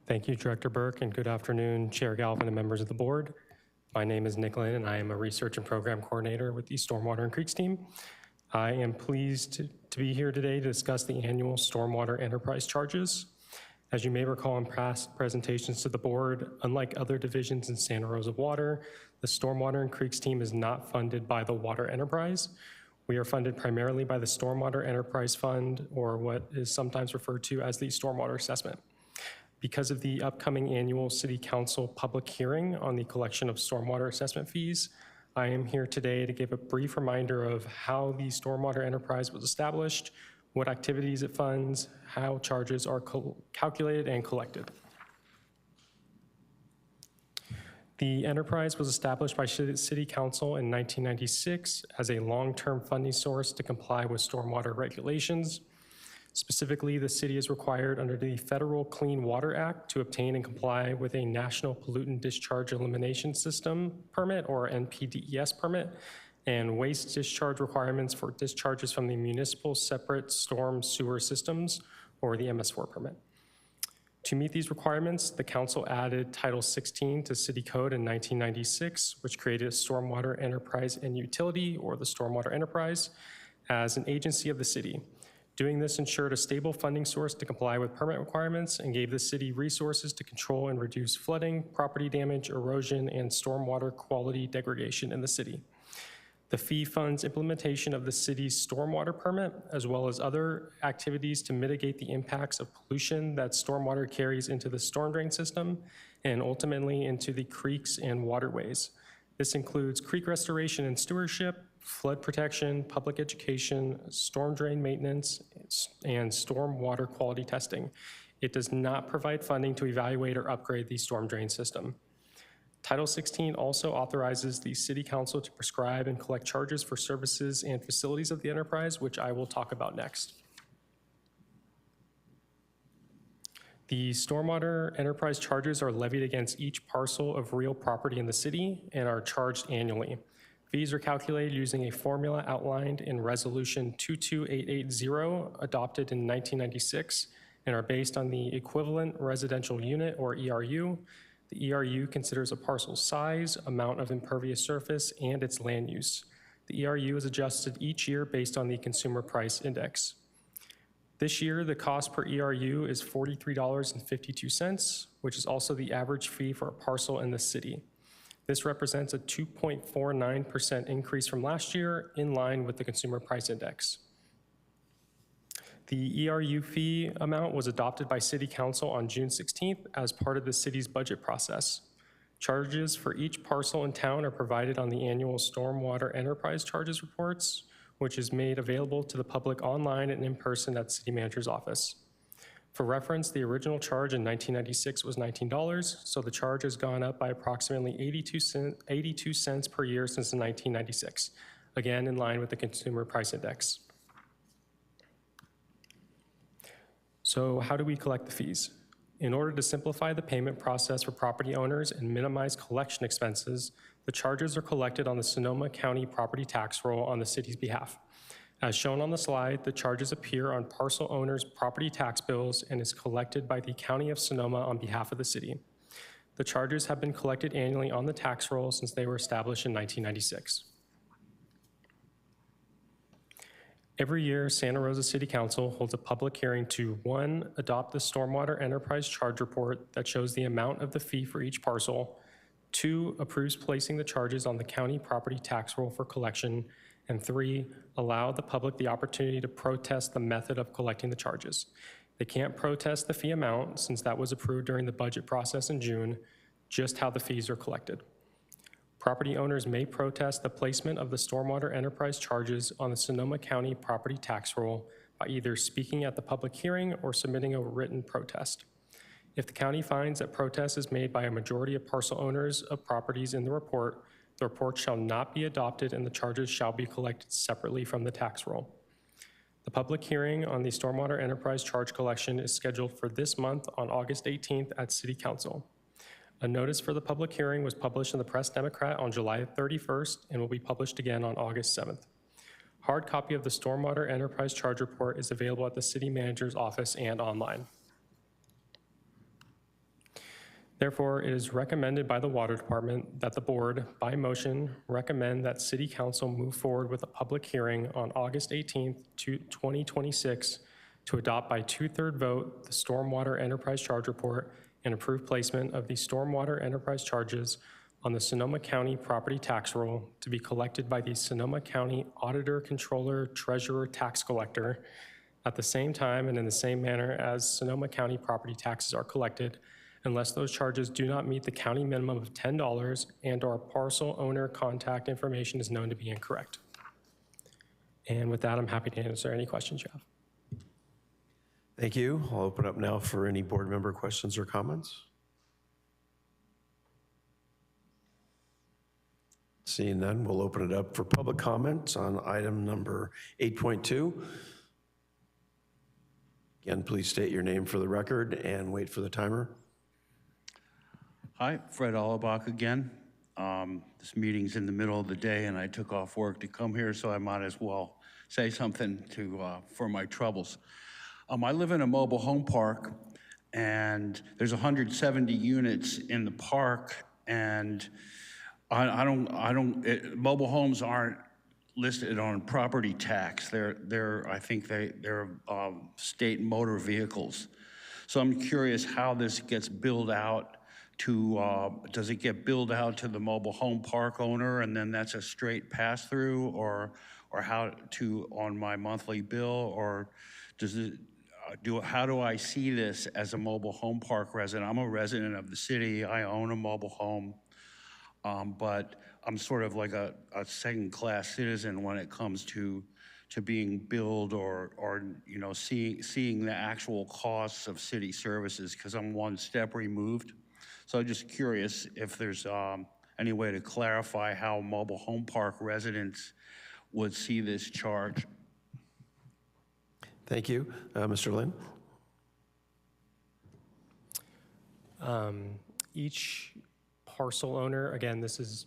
Thank you, Director Burke, and good afternoon, Chair Galvin and members of the board. My name is Nick Lynn, and I am a research and program coordinator with the Stormwater and Creeks team. I am pleased to be here today to discuss the annual stormwater enterprise charges. As you may recall in past presentations to the board, unlike other divisions in Santa Rosa Water, the Stormwater and Creeks team is not funded by the water enterprise. We are funded primarily by the Stormwater Enterprise Fund, or what is sometimes referred to as the Stormwater Assessment. Because of the upcoming annual City Council public hearing on the collection of stormwater assessment fees, I am here today to give a brief reminder of how the Stormwater Enterprise was established, what activities it funds, how charges are calculated and collected. The enterprise was established by City Council in 1996 as a long-term funding source to comply with stormwater regulations. Specifically, the city is required under the Federal Clean Water Act to obtain and comply with a National Pollutant Discharge Elimination System permit, or NPDES permit, and waste discharge requirements for discharges from the Municipal Separate Storm Sewer Systems, or the MS4 permit. To meet these requirements, the council added Title 16 to City Code in 1996, which created a Stormwater Enterprise and Utility, or the Stormwater Enterprise, as an agency of the city. Doing this ensured a stable funding source to comply with permit requirements and gave the city resources to control and reduce flooding, property damage, erosion, and stormwater quality degradation in the city. The fee funds implementation of the city's stormwater permit, as well as other activities to mitigate the impacts of pollution that stormwater carries into the storm drain system and ultimately into the creeks and waterways. This includes creek restoration and stewardship, flood protection, public education, storm drain maintenance, and storm water quality testing. It does not provide funding to evaluate or upgrade the storm drain system. Title 16 also authorizes the City Council to prescribe and collect charges for services and facilities of the enterprise, which I will talk about next. The stormwater enterprise charges are levied against each parcel of real property in the city and are charged annually. Fees are calculated using a formula outlined in Resolution 22880, adopted in 1996, and are based on the equivalent residential unit, or ERU. The ERU considers a parcel's size, amount of impervious surface, and its land use. The ERU is adjusted each year based on the Consumer Price Index. This year, the cost per ERU is $43.52, which is also the average fee for a parcel in the city. This represents a 2.49% increase from last year, in line with the Consumer Price Index. The ERU fee amount was adopted by City Council on June 16th as part of the city's budget process. Charges for each parcel in town are provided on the annual Stormwater Enterprise Charges reports, which is made available to the public online and in person at the city manager's office. For reference, the original charge in 1996 was $19, so the charge has gone up by approximately 82 cents per year since 1996, again in line with the Consumer Price Index. So how do we collect the fees? In order to simplify the payment process for property owners and minimize collection expenses, the charges are collected on the Sonoma County property tax roll on the city's behalf. As shown on the slide, the charges appear on parcel owners' property tax bills and is collected by the County of Sonoma on behalf of the city. The charges have been collected annually on the tax roll since they were established in 1996. Every year, Santa Rosa City Council holds a public hearing to 1, adopt the Stormwater Enterprise Charge Report that shows the amount of the fee for each parcel, 2, approves placing the charges on the county property tax roll for collection, and 3, allow the public the opportunity to protest the method of collecting the charges. They can't protest the fee amount since that was approved during the budget process in June, just how the fees are collected. Property owners may protest the placement of the stormwater enterprise charges on the Sonoma County property tax roll by either speaking at the public hearing or submitting a written protest. If the county finds that protest is made by a majority of parcel owners of properties in the report shall not be adopted and the charges shall be collected separately from the tax roll. The public hearing on the stormwater enterprise charge collection is scheduled for this month on August 18th at City Council. A notice for the public hearing was published in the Press Democrat on July 31st and will be published again on August 7th. Hard copy of the Stormwater Enterprise Charge Report is available at the City Manager's office and online. Therefore, it is recommended by the Water Department that the board, by motion, recommend that City Council move forward with a public hearing on August 18th, 2026 to adopt by 2/3 vote the Stormwater Enterprise Charge Report and approve placement of the stormwater enterprise charges on the Sonoma County property tax roll to be collected by the Sonoma County Auditor, Controller, Treasurer, Tax Collector at the same time and in the same manner as Sonoma County property taxes are collected, unless those charges do not meet the county minimum of $10 and/or parcel owner contact information is known to be incorrect. And with that, I'm happy to answer any questions you have. Thank you. I'll open up now for any board member questions or comments. Seeing none, we'll open it up for public comments on item number 8.2. Again, please state your name for the record and wait for the timer. Hi, Fred Allebach again. This meeting's in the middle of the day and I took off work to come here, so I might as well say something for my troubles. I live in a mobile home park and there's 170 units in the park, and mobile homes aren't listed on property tax. I think they're state motor vehicles. So I'm curious how this gets billed out to, does it get billed out to the mobile home park owner and then that's a straight pass through, or how to on my monthly bill, or does it, how do I see this as a mobile home park resident? I'm a resident of the city, I own a mobile home, but I'm sort of like a second-class citizen when it comes to being billed or you know, seeing the actual costs of city services, because I'm one step removed. So I'm just curious if there's any way to clarify how mobile home park residents would see this charge. Thank you. Mr. Lynn? Each parcel owner, again, this is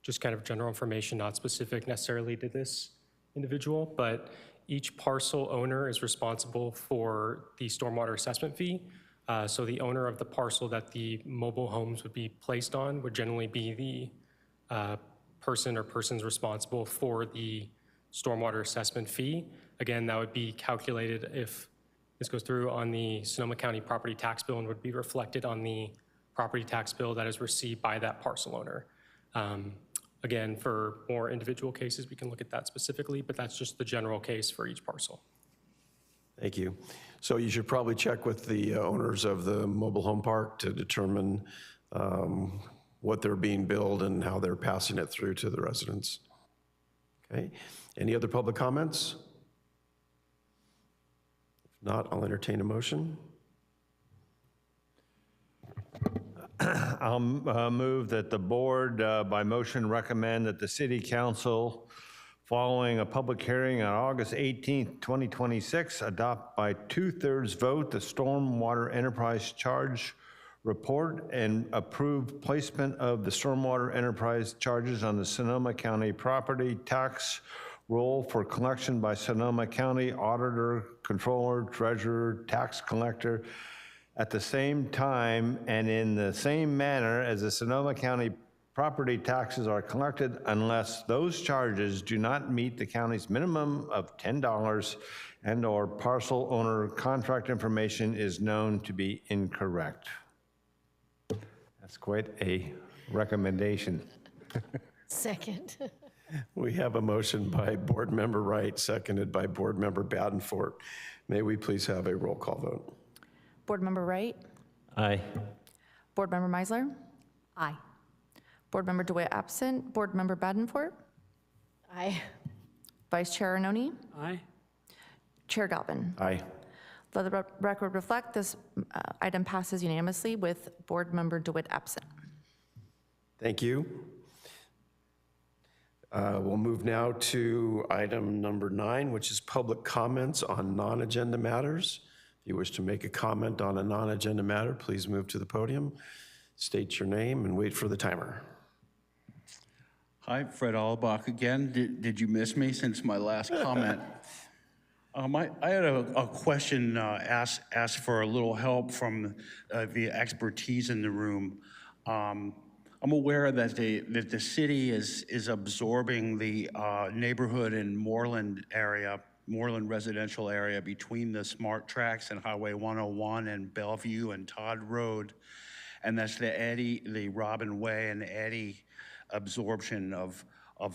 just kind of general information, not specific necessarily to this individual, but each parcel owner is responsible for the stormwater assessment fee. So the owner of the parcel that the mobile homes would be placed on would generally be the person or persons responsible for the stormwater assessment fee. Again, that would be calculated if this goes through on the Sonoma County property tax bill and would be reflected on the property tax bill that is received by that parcel owner. Again, for more individual cases, we can look at that specifically, but that's just the general case for each parcel. Thank you. So you should probably check with the owners of the mobile home park to determine what they're being billed and how they're passing it through to the residents. Okay. Any other public comments? If not, I'll entertain a motion. I'll move that the board, by motion, recommend that the city council, following a public hearing on August 18th, 2026, adopt by 2/3 vote the Stormwater Enterprise Charge Report and approve placement of the Stormwater Enterprise charges on the Sonoma County property tax roll for collection by Sonoma County Auditor, Controller, Treasurer, Tax Collector, at the same time and in the same manner as the Sonoma County property taxes are collected, unless those charges do not meet the county's minimum of $10 and/or parcel owner contract information is known to be incorrect. That's quite a recommendation. Second. We have a motion by Board Member Wright, seconded by Board Member Badenfort. May we please have a roll call vote? Board Member Wright? Aye. Board Member Meisler? Aye. Board Member DeWitt absent. Board Member Badenfort? Aye. Vice Chair Arnone? Aye. Chair Galvin? Aye. Let the record reflect this item passes unanimously with Board Member DeWitt absent. Thank you. We'll move now to item number 9, which is public comments on non-agenda matters. If you wish to make a comment on a non-agenda matter, please move to the podium, state your name, and wait for the timer. Hi, Fred Allbach again. Did you miss me since my last comment? I had a question asked for a little help from the expertise in the room. I'm aware that the city is absorbing the neighborhood in Moreland residential area between the SMART tracks and Highway 101 and Bellevue and Todd Road. And that's the Robin Way and Eddy absorption of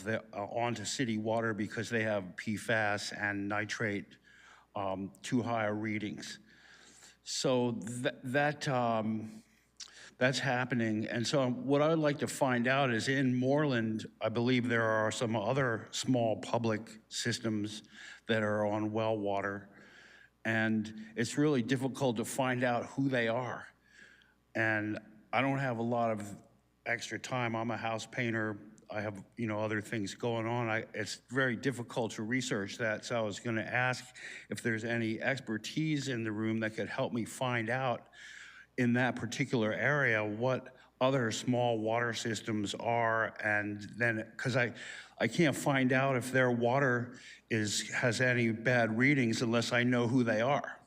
the onto city water because they have PFAS and nitrate too high readings. So that's happening. And so what I'd like to find out is in Moreland, I believe there are some other small public systems that are on well water. And it's really difficult to find out who they are. And I don't have a lot of extra time. I'm a house painter. I have, other things going on. It's very difficult to research that. So I was going to ask if there's any expertise in the room that could help me find out in that particular area what other small water systems are, and then because I can't find out if their water has any bad readings unless I know who they are.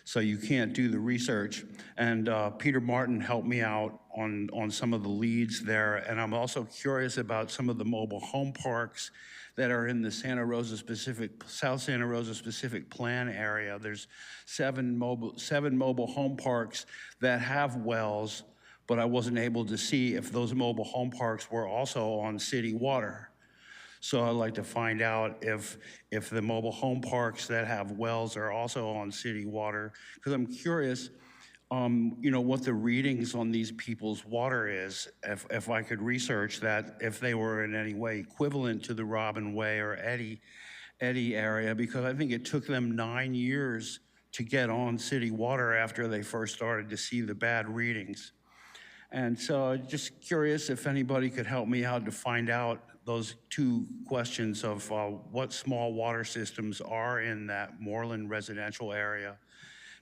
So you can't do the research. And Peter Martin helped me out on some of the leads there. And I'm also curious about some of the mobile home parks that are in the South Santa Rosa specific plan area. There's seven mobile home parks that have wells, but I wasn't able to see if those mobile home parks were also on city water. So I'd like to find out if the mobile home parks that have wells are also on city water, because I'm curious, what the readings on these people's water is, if I could research that, if they were in any way equivalent to the Robin Way or Eddy area, because I think it took them 9 years to get on city water after they first started to see the bad readings. And so just curious if anybody could help me out to find out those two questions of what small water systems are in that Moreland residential area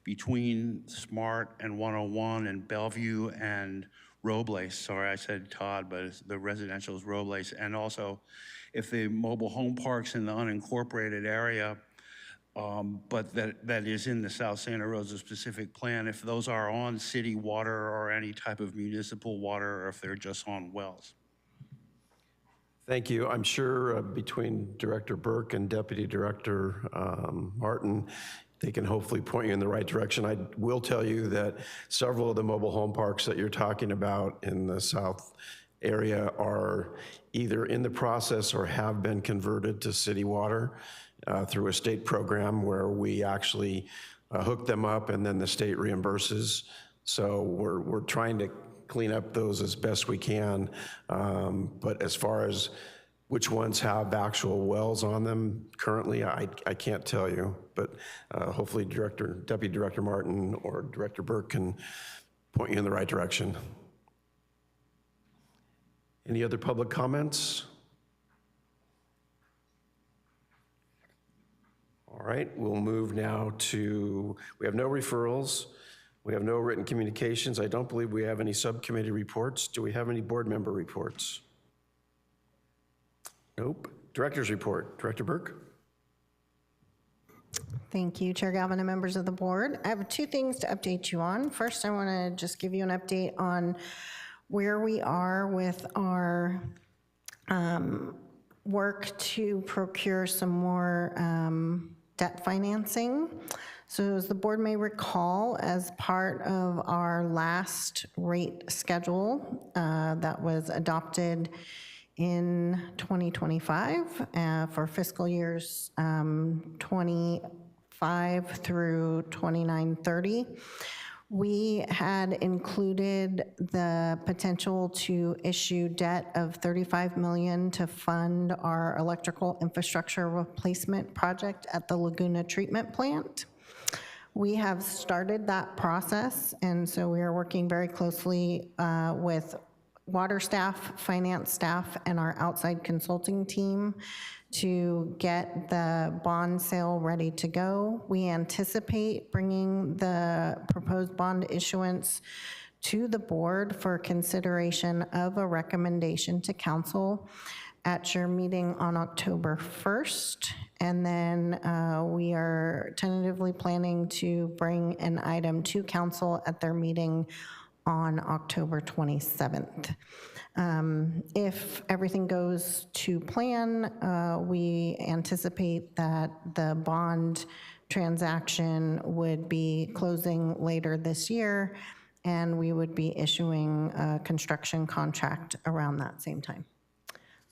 between Smart and 101 and Bellevue and Robles. Sorry, I said Todd, but the residential is Robles. And also if the mobile home parks in the unincorporated area, but that is in the South Santa Rosa specific plan, if those are on city water or any type of municipal water, or if they're just on wells. Thank you. I'm sure between Director Burke and Deputy Director Martin, they can hopefully point you in the right direction. I will tell you that several of the mobile home parks that you're talking about in the south area are either in the process or have been converted to city water through a state program where we actually hook them up and then the state reimburses. So we're trying to clean up those as best we can. But as far as which ones have wells on them currently, I can't tell you, but hopefully Deputy Director Martin or Director Burke can point you in the right direction. Any other public comments? All right, we'll move now to, we have no referrals. We have no written communications. I don't believe we have any subcommittee reports. Do we have any board member reports? Nope. Director's report. Director Burke. Thank you, Chair Galvin and members of the board. I have two things to update you on. First, I want to just give you an update on where we are with our work to procure some more debt financing. So as the board may recall, as part of our last rate schedule that was adopted in 2025 for fiscal years 25 through 29-30, we had included the potential to issue debt of $35 million to fund our electrical infrastructure replacement project at the Laguna Treatment Plant. We have started that process, and so we are working very closely with water staff, finance staff, and our outside consulting team to get the bond sale ready to go. We anticipate bringing the proposed bond issuance to the board for consideration of a recommendation to council at your meeting on October 1st. And then we are tentatively planning to bring an item to council at their meeting on October 27th. If everything goes to plan, we anticipate that the bond transaction would be closing later this year, and we would be issuing a construction contract around that same time.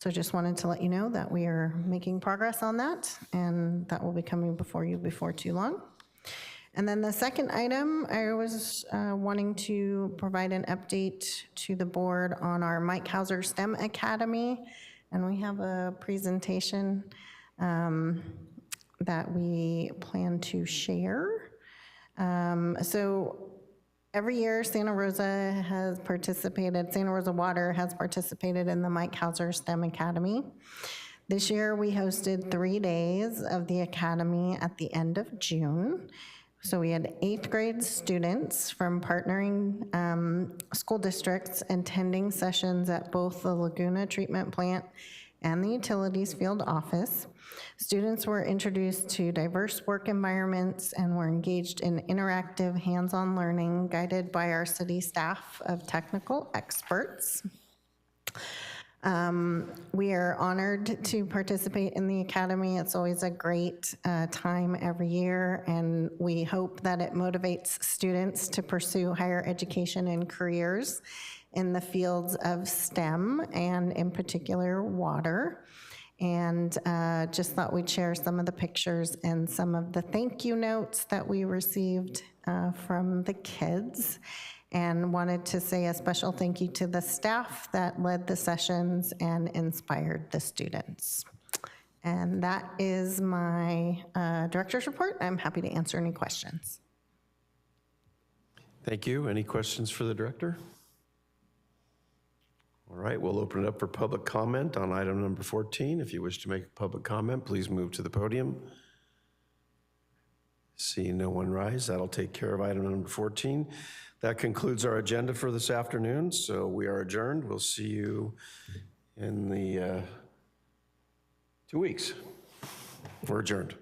So just wanted to let you know that we are making progress on that, and that will be coming before you before too long. And then the second item, I was wanting to provide an update to the board on our Mike Hauser STEM Academy. And we have a presentation that we plan to share. So every year, Santa Rosa Water has participated in the Mike Hauser STEM Academy. This year, we hosted 3 days of the academy at the end of June. So we had 8th grade students from partnering school districts attending sessions at both the Laguna Treatment Plant and the Utilities Field Office. Students were introduced to diverse work environments and were engaged in interactive hands-on learning guided by our city staff of technical experts. We are honored to participate in the Academy. It's always a great time every year, and we hope that it motivates students to pursue higher education and careers in the fields of STEM and in particular water. And just thought we'd share some of the pictures and some of the thank you notes that we received from the kids. And wanted to say a special thank you to the staff that led the sessions and inspired the students. And that is my director's report. I'm happy to answer any questions. Thank you. Any questions for the director? All right, we'll open it up for public comment on item number 14. If you wish to make a public comment, please move to the podium. See no one rise, that'll take care of item number 14. That concludes our agenda for this afternoon, so we are adjourned. We'll see you in the 2 weeks. We're adjourned.